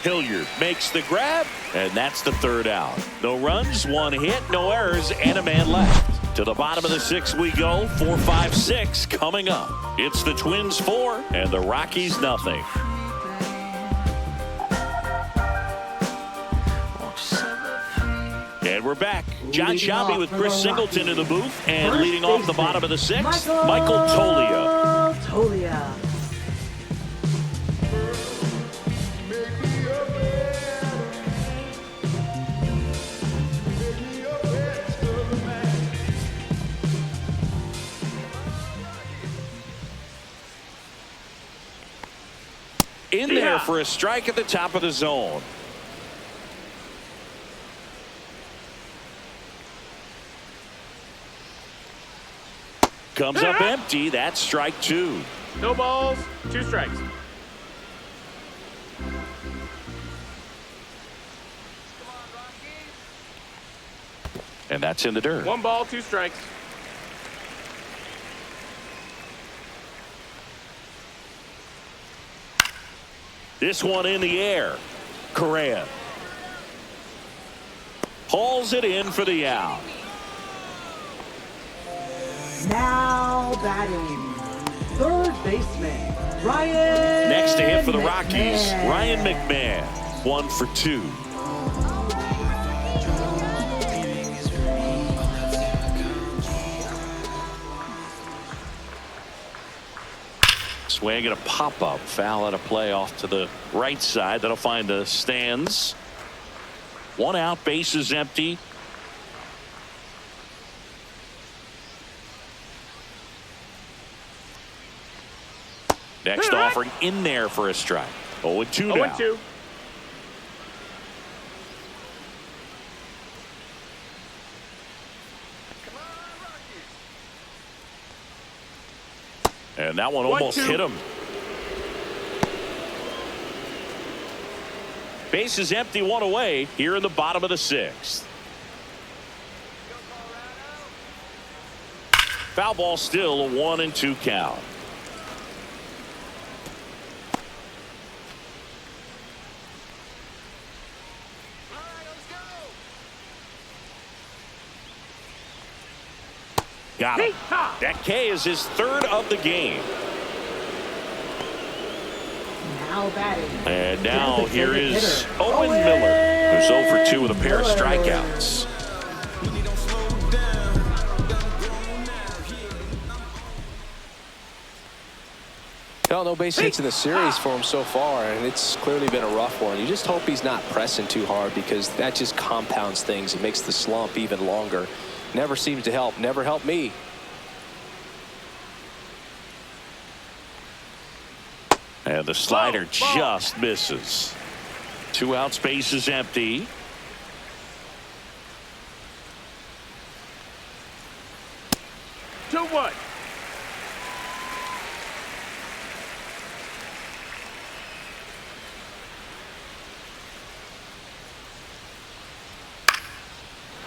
Hilliard makes the grab, and that's the third out. No runs, one hit, no errors, and a man left. To the bottom of the sixth we go. 4-5-6 coming up. It's the Twins 4 and the Rockies nothing. And we're back. John Shelby with Chris Singleton in the booth, and leading off the bottom of the sixth, Michael Toglia. In there for a strike at the top of the zone. Comes up empty. That's strike two. No balls, 2 strikes. And that's in the dirt. 1 ball, 2 strikes. This one in the air. Correa hauls it in for the out. Now batting, third baseman, Ryan. Next to hit for the McMahon. Rockies, Ryan McMahon. 1 for 2. Swing and a pop-up. Foul out of play off to the right side. That'll find the stands. 1 out, bases empty. Next offering in there for a strike. 0-2 now. 0-2. And that one almost hit him. Bases empty, 1 away here in the bottom of the sixth. Foul ball still, a 1-2 count. Got him. That K is his 3rd of the game. Now batting. And now here is Owen Miller, who's 0 for 2 with a pair of strikeouts. Well, no base hits in the series for him so far, and it's clearly been a rough one. You just hope he's not pressing too hard, because that just compounds things. It makes the slump even longer. Never seems to help. Never helped me. And the slider just misses. 2 outs, bases empty. Two one.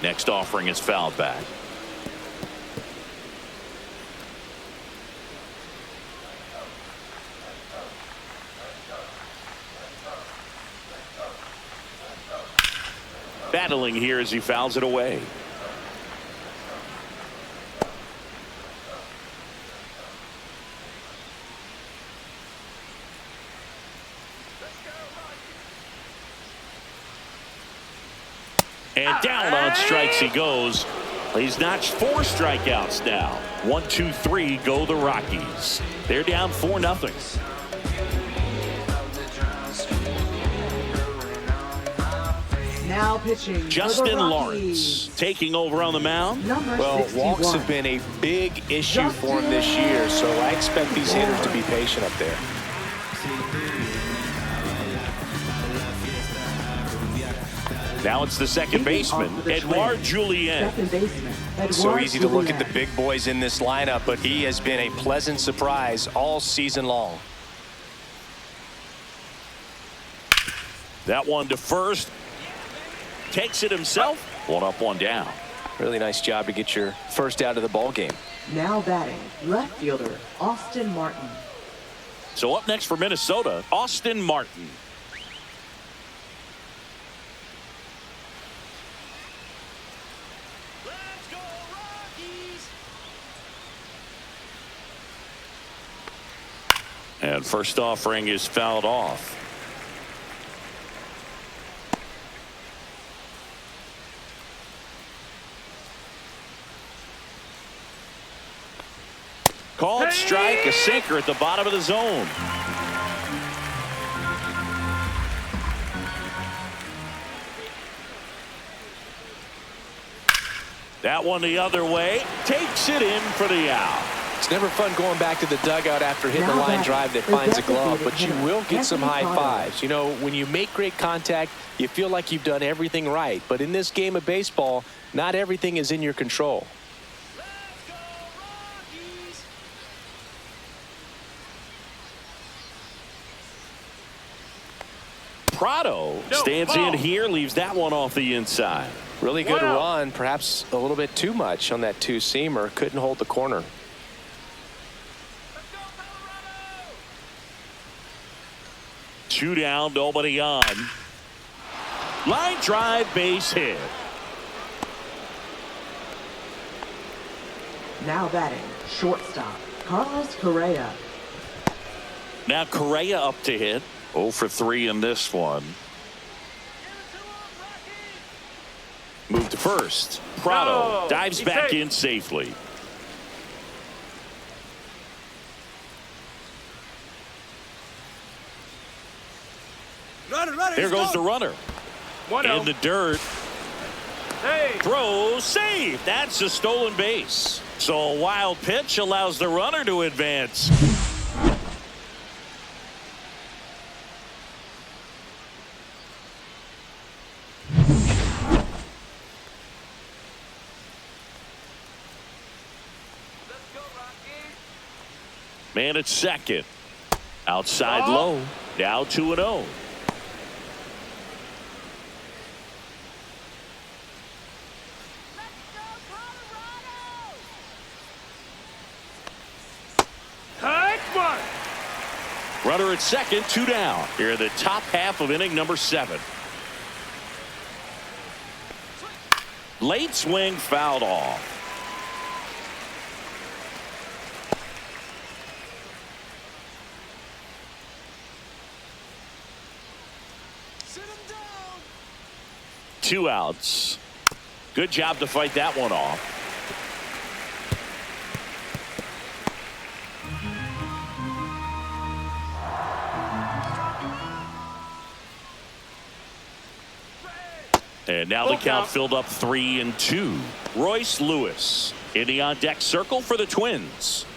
Next offering is fouled back. Battling here as he fouls it away. And down on strikes he goes. He's notched 4 strikeouts now. 1, 2, 3 go the Rockies. They're down 4-0. Now pitching. Justin Lawrence taking over on the mound. Well, 61. walks have been a big issue for him this year, so I expect these hitters to be patient up there. Now it's the second baseman, Edouard Julien. Second baseman, So Edouard easy to look at Julien. the big boys in this lineup, but he has been a pleasant surprise all season long. That one to first. Takes it himself. 1 up, 1 down. Really nice job to get your first out of the ball game. Now batting, left fielder, Austin Martin. So up next for Minnesota, Austin Martin. And first offering is fouled off. Called strike, a sinker at the bottom of the zone. That one the other way, takes it in for the out. It's never fun going back to the dugout after hitting a line drive that finds a glove, but you will get some high fives. You know, when you make great contact, you feel like you've done everything right. But in this game of baseball, not everything is in your control. Prado stands in here, leaves that one off the inside. Really good run, perhaps a little bit too much on that two-seamer. Couldn't hold the corner. Two down, nobody on. Line drive, base hit. Now batting, shortstop, Carlos Correa. Now Correa up to hit. 0 for 3 in this one. Move to first. Prado dives back in safely. Here goes the runner. In the dirt. Throw, save. That's a stolen base. So a wild pitch allows the runner to advance. Man at second. Outside low. Now 2-0. Runner at second, 2 down. Here in the top half of inning number 7. Late swing fouled off. Sit him down. 2 outs. Good job to fight that one off. And now the count filled up 3-2. Royce Lewis in the on deck circle for the Twins.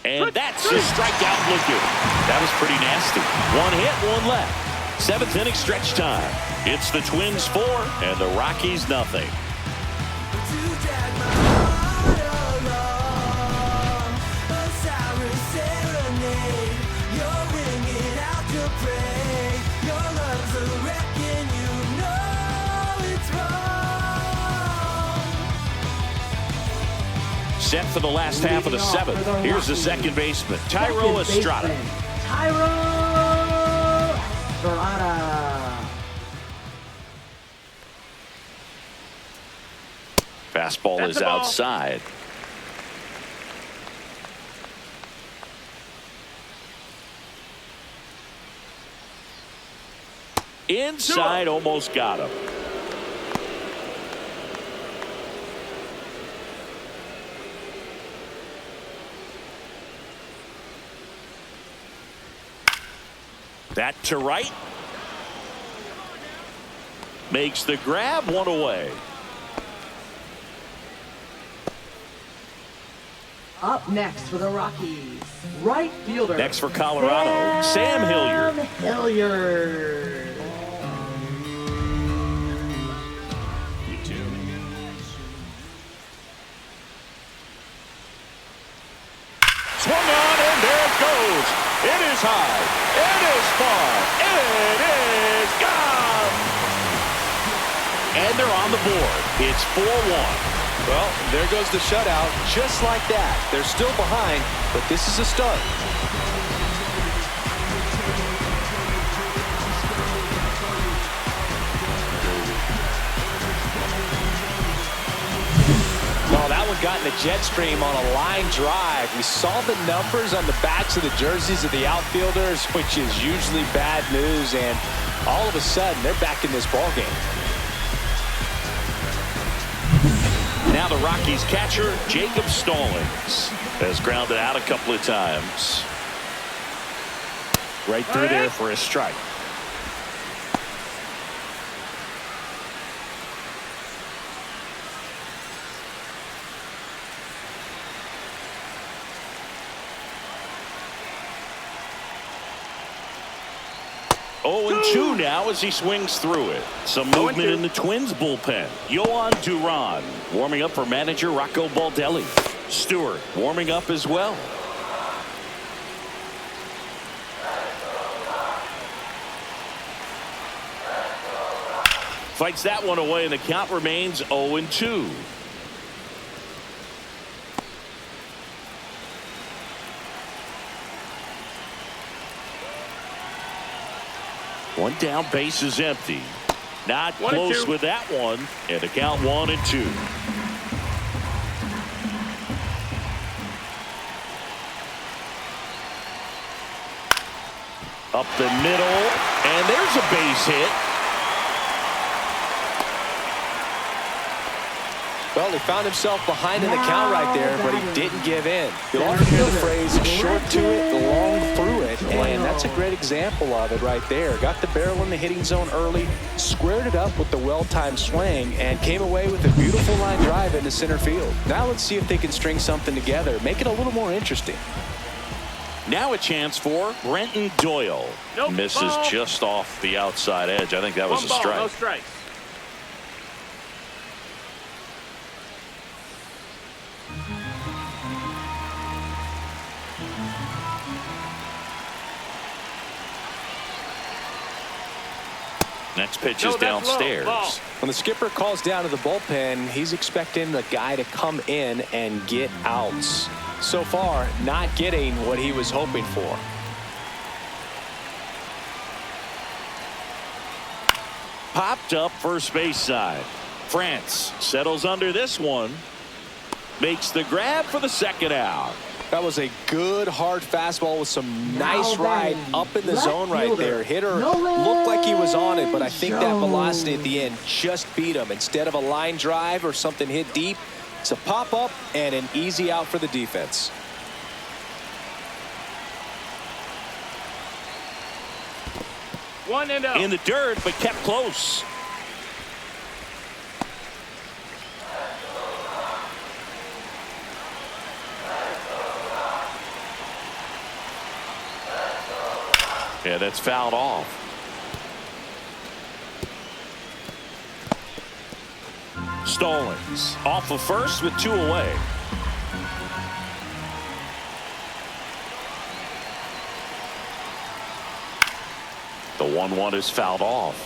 And that's a strikeout looking. That was pretty nasty. 1 hit, 1 left. 7th inning stretch time. It's the Twins 4 and the Rockies nothing. Set for the last half of the 7th. Here's the second baseman, Thairo Estrada. Thairo Estrada. Fastball is outside. Inside, almost got him. That to right. Makes the grab, 1 away. Up next for the Rockies, right fielder. Next for Colorado, Sam Hilliard. Hilliard. Swung on, and there it goes. It is high. It is far. It is gone. And they're on the board. It's 4-1. Well, there goes the shutout. Just like that. They're still behind, but this is a start. in the jet stream on a line drive. We saw the numbers on the backs of the jerseys of the outfielders, which is usually bad news, and all of a sudden they're back in this ball game. Now the Rockies catcher, Jacob Stallings, has grounded out a couple of times. Right through there for a strike. Oh, and 2 now as he swings through it. Some movement in the Twins bullpen. Yohan Duran warming up for manager Rocco Baldelli. Stewart warming up as well. Fights that one away, and the count remains 0-2. One down, base is empty. Not close with that one, and the count 1-2. Up the middle, and there's a base hit. Well, he found himself behind in the count right there, but he didn't give in. You'll often hear the phrase, short to it, long through it, and that's a great example of it right there. Got the barrel in the hitting zone early, squared it up with the well-timed swing, and came away with a beautiful line drive into center field. Now let's see if they can string something together, make it a little more interesting. Now a chance for Brenton Doyle. Misses just off the outside edge. I think that was a strike. No strikes. Next pitch is downstairs. When the skipper calls down to the bullpen, he's expecting the guy to come in and get outs. So far, not getting what he was hoping for. Popped up first base side. France settles under this one. Makes the grab for the second out. That was a good hard fastball with some nice ride up in the zone right there. Hitter looked like he was on it, but I think that velocity at the end just beat him. Instead of a line drive or something hit deep, it's a pop up and an easy out for the defense. In the dirt, but kept close. Yeah, that's fouled off. Stallings off of first with 2 away. The 1-1 is fouled off.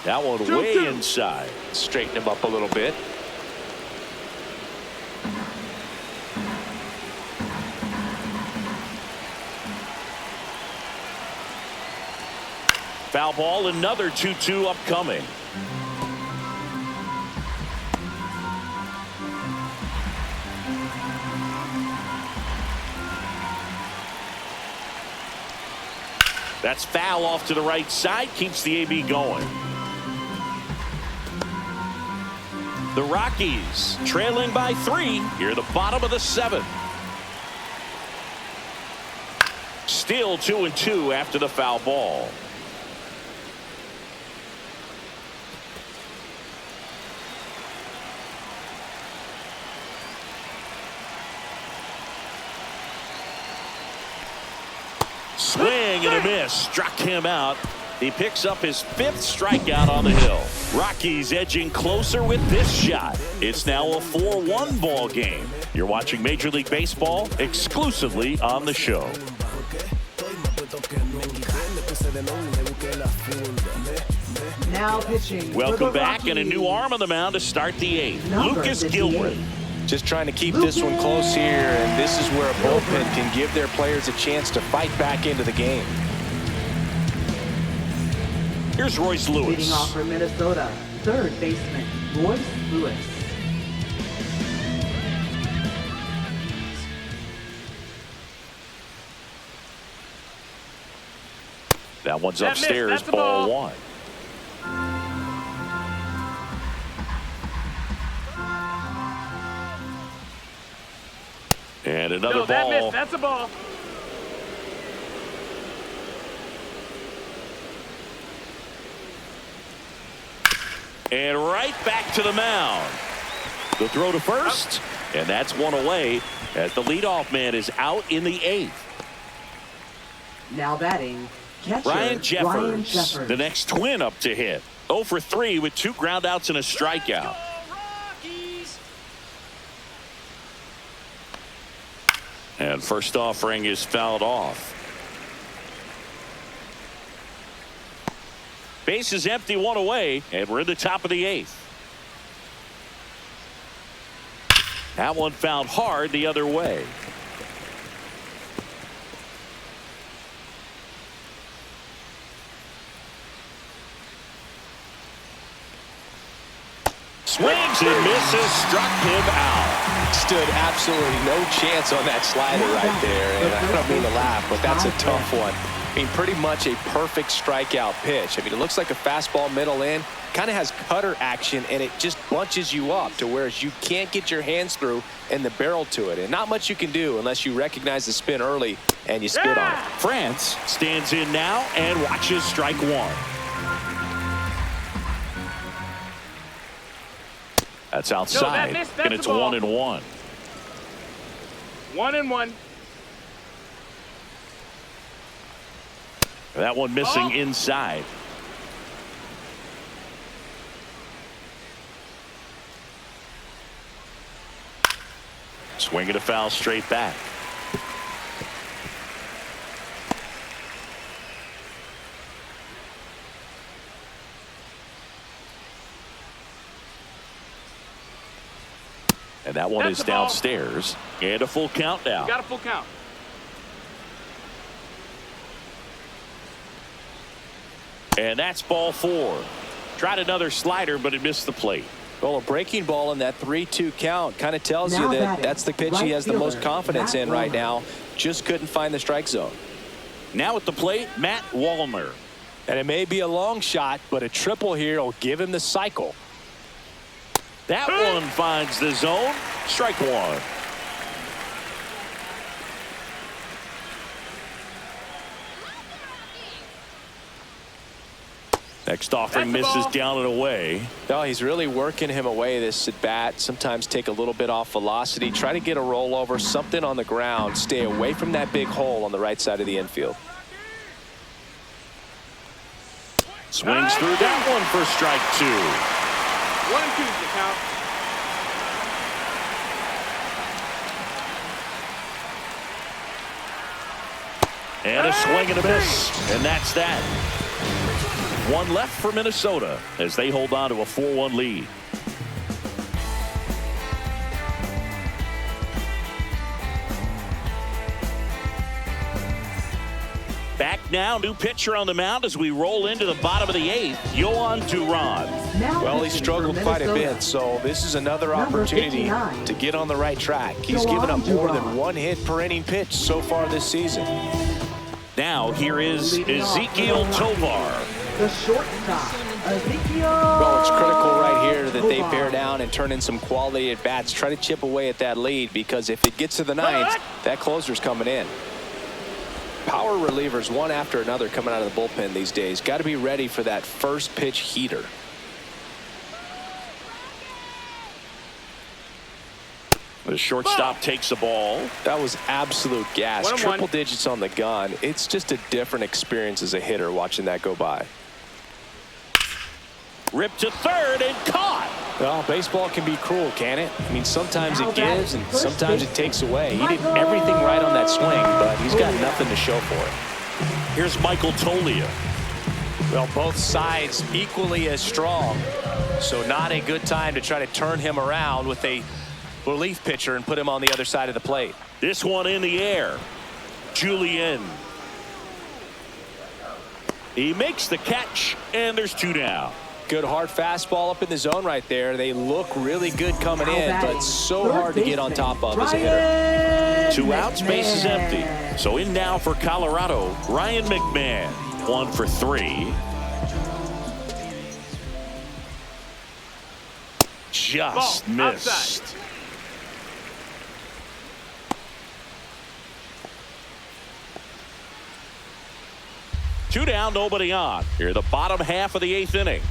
That one way inside. Straighten him up a little bit. Foul ball, another 2-2 upcoming. That's foul off to the right side, keeps the AB going. The Rockies trailing by 3 here at the bottom of the 7th. Still 2-2 after the foul ball. Swing and a miss. Struck him out. He picks up his 5th strikeout on the hill. Rockies edging closer with this shot. It's now a 4-1 ball game. You're watching Major League Baseball exclusively on the show. Now pitching. Welcome back, and a new arm on the mound to start the 8th. Lucas Gilroy. Just trying to keep this one close here, and this is where a bullpen can give their players a chance to fight back into the game. Here's Royce Lewis. Leading off for Minnesota, third baseman, Royce Lewis. That one's That upstairs, missed. That's a ball ball. 1. And another No, that ball. missed. That's a ball. And right back to the mound. The throw to first, and that's one away as the leadoff man is out in the 8th. Now batting, catcher Ryan Ryan Jeffers, Jeffers. the next twin up to hit. 0 for 3 with 2 groundouts and a strikeout. And first offering is fouled off. Base is empty, 1 away, and we're in the top of the 8th. That one fouled hard the other way. Swings and misses, struck him out. Stood absolutely no chance on that slider right there, and I don't mean to laugh, but that's a tough one. I mean, pretty much a perfect strikeout pitch. I mean, it looks like a fastball middle in, kind of has cutter action, and it just bunches you up to where you can't get your hands through and the barrel to it. And not much you can do unless you recognize the spin early and you spit on it. France stands in now and watches strike 1. That's outside, missed. and That's it's a ball. 1-1. 1-1. That one missing Oh. inside. Swinging a foul straight back. And that one That's is the ball. downstairs. And a full count now. Got a full count. And that's ball 4. Tried another slider, but it missed the plate. Well, a breaking ball in that 3-2 count kind of tells Now you that batting, that's the pitch he right has the most fielder, confidence Matt in right Wallner. now. Just couldn't find the strike zone. Now at the plate, Matt Wallner. And it may be a long shot, but a triple here will give him the cycle. That one finds the zone. Strike 1. Next offering That's the misses ball. down and away. No, he's really working him away this at bat. Sometimes take a little bit off velocity. Try to get a rollover, something on the ground. Stay away from that big hole on the right side of the infield. Swings through that one for strike 2. 1-2 is the count. And a swing and a miss. And that's that. One left for Minnesota as they hold on to a 4-1 lead. Back now, new pitcher on the mound as we roll into the bottom of the 8th. Yohan Duran. Now Well, he pitching struggled for quite a Minnesota. bit, so this is another Number opportunity 59. to get on the right track. He's Yohan given up more Duran. than 1 hit per inning pitch so far this season. Now here is Leading off Ezekiel for the Tovar. The shortstop, Ezekiel. Well, it's critical right here that they Tovar. bear down and turn in some quality at bats. Try to chip away at that lead, because if it gets to the 9th, that closer's coming in. Power relievers one after another coming out of the bullpen these days. Got to be ready for that first pitch heater. The shortstop takes the ball. That was absolute gas. 1-1. Triple digits on the gun. It's just a different experience as a hitter watching that go by. Ripped to third and caught. Well, baseball can be cruel, can it? I mean, sometimes Now it gives and batting, sometimes it first takes away. He did Michael. everything right on that swing, but he's got nothing to show for it. Here's Michael Tolia. Well, both sides equally as strong, so not a good time to try to turn him around with a relief pitcher and put him on the other side of the plate. This one in the air. Julian. He makes the catch, and there's 2 down. Good hard fastball up in the zone right there. They look really good coming in, but so hard to get on top of as a hitter. 2 outs, base is empty. So in now for Colorado, Ryan McMahon. 1 for 3. Just missed. Outside. Two down, nobody on. Here, the bottom half of the 8th inning.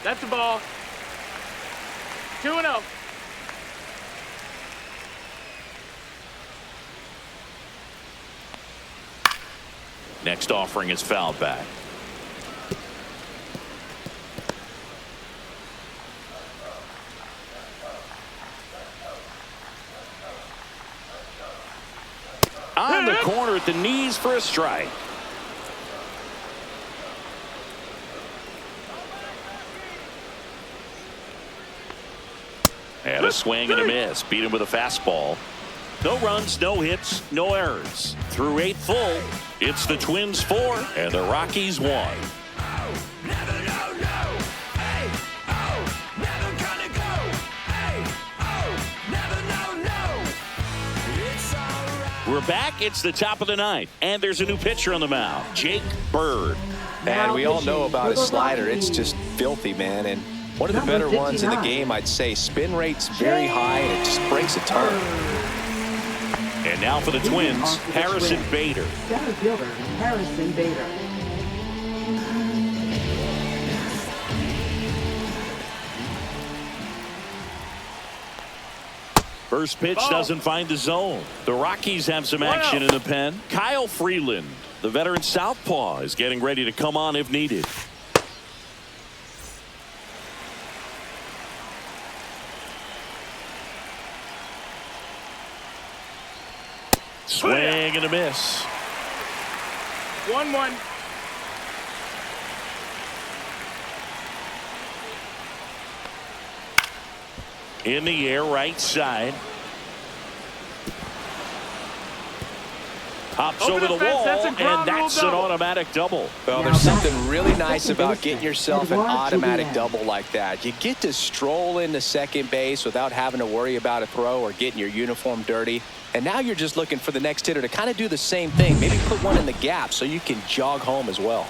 That's the ball. 2-0. Next offering is fouled back. On the corner at the knees for a strike. And a swing and a miss. Beat him with a fastball. No runs, no hits, no errors. Through 8 full, it's the Twins 4 and the Rockies 1. We're back. It's the top of the 9th, and there's a new pitcher on the mound, Jake Bird. And we all know about his slider. It's just filthy, man. And one of the better ones in the game, I'd say. Spin rate's very high, and it just breaks a turn. And now for the Twins, Harrison Bader. Center fielder, Harrison Bader. First pitch doesn't find the zone. The Rockies have some action in the pen. Kyle Freeland, the veteran southpaw, is getting ready to come on if needed. Swing and a miss. 1-1. In the air, right side. Pops over the wall, and that's an automatic double. Well, there's something really nice about getting yourself an automatic double like that. You get to stroll into second base without having to worry about a throw or getting your uniform dirty. And now you're just looking for the next hitter to kind of do the same thing. Maybe put one in the gap so you can jog home as well.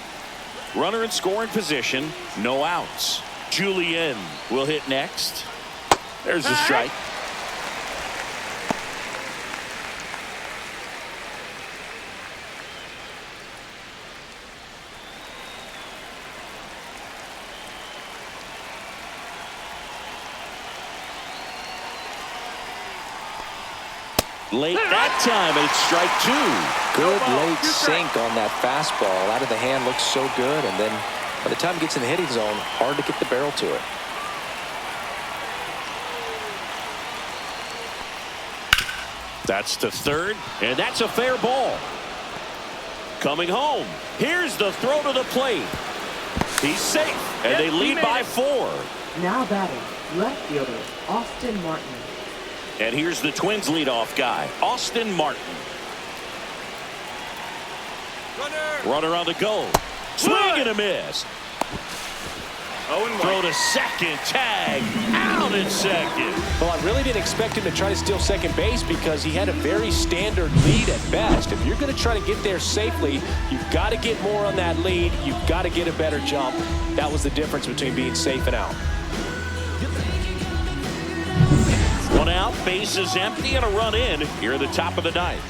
Runner in scoring position, no outs. Julian will hit next. There's the strike. Late that time, and it's strike 2. Good late sink on that fastball. Out of the hand looks so good, and then by the time it gets in the hitting zone, hard to get the barrel to it. That's to third, and that's a fair ball. Coming home. Here's the throw to the plate. He's safe, and they lead by 4. Now batting, left fielder, Austin Martin. And here's the Twins leadoff guy, Austin Martin. Runner on the go. Swing and a miss. Throw to second, tag, out at second. Well, I really didn't expect him to try to steal second base because he had a very standard lead at best. If you're going to try to get there safely, you've got to get more on that lead. You've got to get a better jump. That was the difference between being safe and out. 1 out, base is empty, and a run in here at the top of the 9th.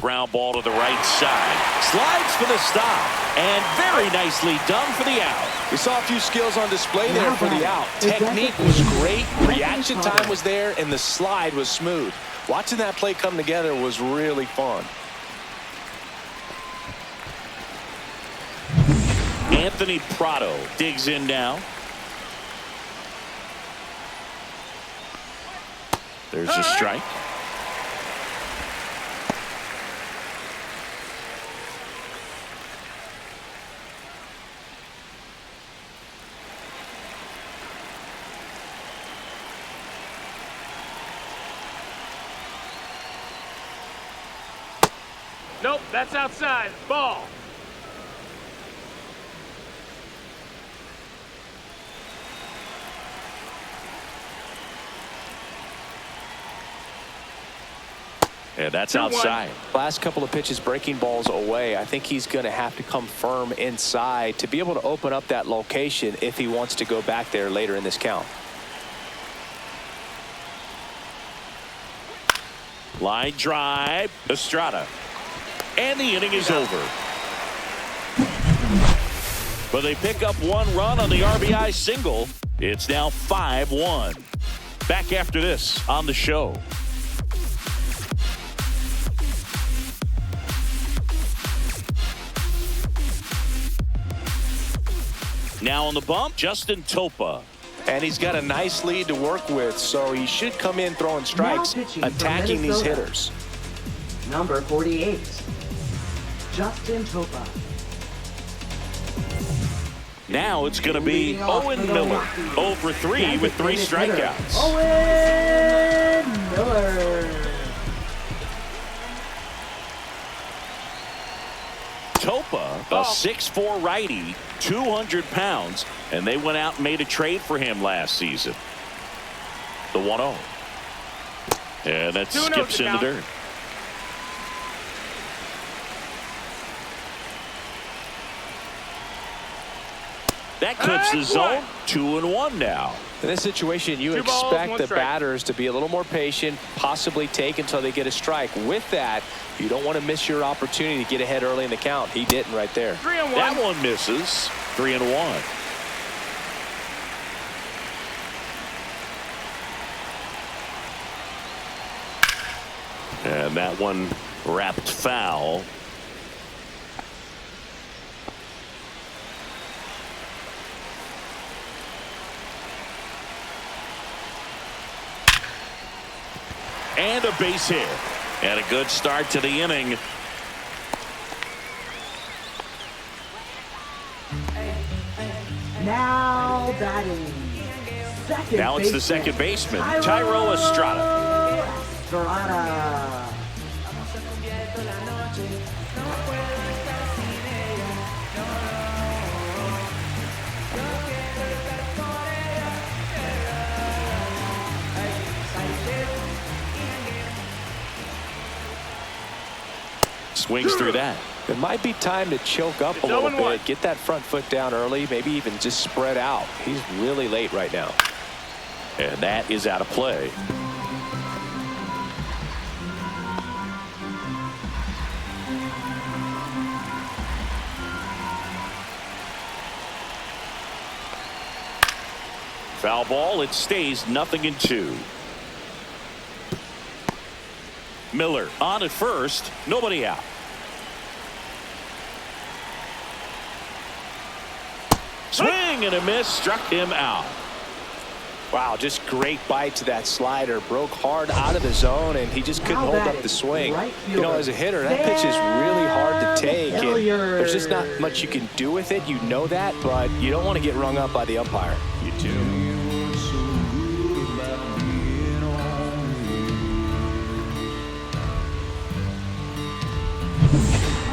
Ground ball to the right side. Slides for the stop. And very nicely done for the out. We saw a few skills on display there for the out. Technique was great. Reaction time was there. And the slide was smooth. Watching that play come together was really fun. Anthony Prado digs in now. There's a strike. Nope, that's outside. Ball. And that's 2-1. outside. Last couple of pitches breaking balls away. I think he's going to have to come firm inside to be able to open up that location if he wants to go back there later in this count. Line drive, Estrada. And the inning is over. But they pick up one run on the RBI single. It's now 5-1. Back after this on the show. Now on the bump, Justin Topa. And he's got a nice lead to work with, so he should come in throwing strikes, attacking these hitters. Number 48, Justin Topa. Now it's going to be Owen Miller. 0 for 3 with 3 strikeouts. Owen Miller. Topa, a 6'4" righty, 200 pounds, and they went out and made a trade for him last season. The 1-0. And that skips in the dirt. That clips the zone. 2-1 now. In this situation, you expect the batters to be a little more patient, possibly take until they get a strike. With that, you don't want to miss your opportunity to get ahead early in the count. He didn't right there. 3-1. That one misses. 3-1. And that one wrapped foul. And a base hit. And a good start to the inning. Now batting. Now it's the second baseman, Thairo Estrada. Estrada. Swings through that. It might be time to choke up a little bit, get that front foot down early, maybe even just spread out. He's really late right now. And that is out of play. Foul ball. It stays 0-2. Miller on at first. Nobody out. Swing and a miss. Struck him out. Wow, just great bite to that slider. Broke hard out of the zone, and he just couldn't hold up the swing. You know, as a hitter, that pitch is really hard to take. And there's just not much you can do with it. You know that, but you don't want to get rung up by the umpire. You do.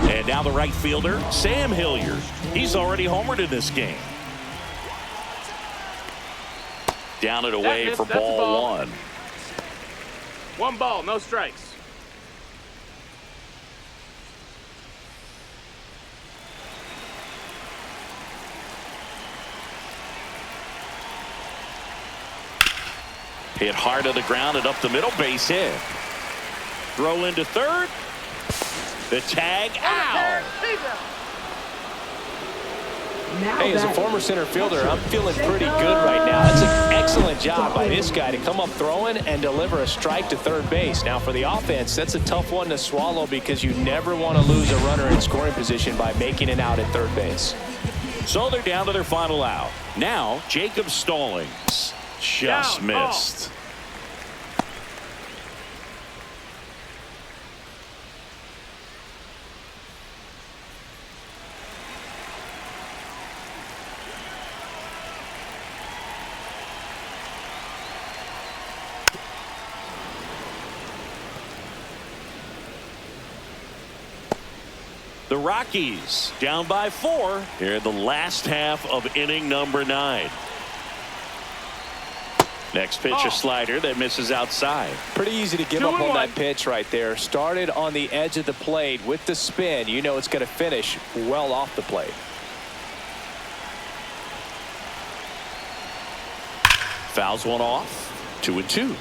And now the right fielder, Sam Hilliard. He's already homered in this game. Down and away for ball one. 1 ball, no strikes. Hit hard to the ground and up the middle, base hit. Throw into third. The tag out. Hey, as a former center fielder, I'm feeling pretty good right now. That's an excellent job by this guy to come up throwing and deliver a strike to third base. Now, for the offense, that's a tough one to swallow because you never want to lose a runner in scoring position by making it out at third base. So they're down to their final out. Now, Jacob Stallings just missed. The Rockies down by 4 here in the last half of inning number 9. Next pitch, a slider that misses outside. Pretty easy to give up on that pitch right there. Started on the edge of the plate with the spin. You know it's going to finish well off the plate. Fouls one off. 2-2.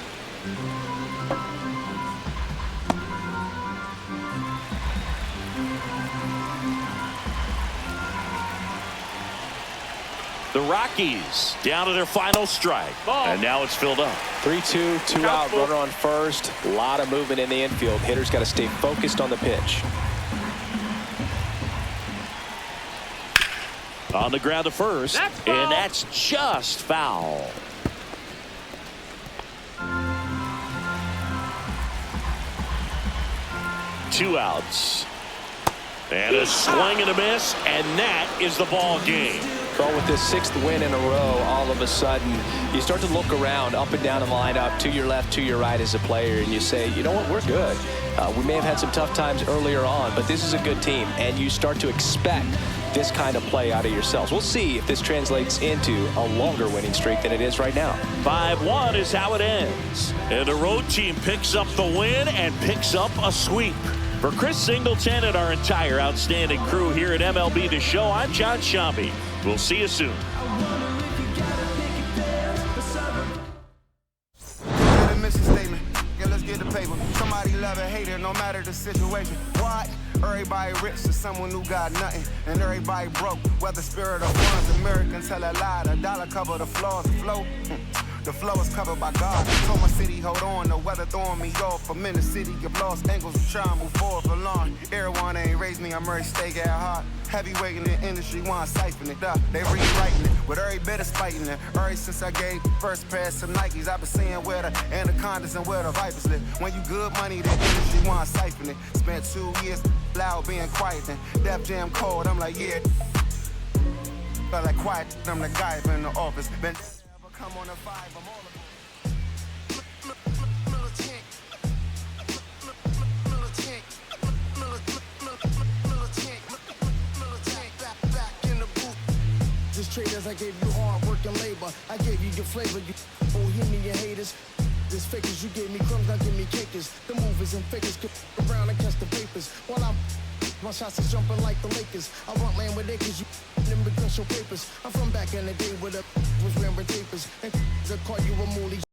The Rockies down to their final strike. And now it's filled up. 3-2, 2 out, runner on first. A lot of movement in the infield. Hitter's got to stay focused on the pitch. On the ground to first. And that's just foul. Two outs. And a swing and a miss. And that is the ball game. Well, with this 6th win in a row, all of a sudden, you start to look around up and down the lineup, to your left, to your right as a player, and you say, you know what, we're good. We may have had some tough times earlier on, but this is a good team, and you start to expect this kind of play out of yourselves. We'll see if this translates into a longer winning streak than it is right now. 5-1 is how it ends. And the road team picks up the win and picks up a sweep. For Chris Singleton and our entire outstanding crew here at MLB The Show, I'm John Shambi. We'll see you soon. Mission statement. Yeah, let's get the paper. Somebody love it, hate it, no matter the situation. What? Everybody rich to someone who got nothing, and everybody broke. Whether spirit or funds, Americans tell a lie. The dollar cover the flaws, the flow. The flow is covered by God. Told my city, hold on, the weather throwing me off. I'm in the city, get lost angles, I'm trying to move forward for long. Everyone ain't raised me, I'm ready to stay at heart. Heavyweight in the industry, want to siphon it up. They rewriting it, with every bit is fighting it. Ever since I gave first pass to Nikes, I've been seeing where the anacondas and where the vipers live. When you good money, the industry want to siphon it. Spent 2 years loud being quiet, and Def Jam cold, I'm like, yeah. Felt like quiet, I'm the guy in the office. Been come on the 5, I'm all traders, I gave you hard work and labor. I gave you your flavor, you bohemian haters. This fakers, you gave me crumbs, now give me cakers. The movers and fakers get around and catch the papers. While my shots is jumping like the Lakers. I want land with acres, you them because your papers. I'm from back in the day where the was wearing tapers. And I call you a moolie.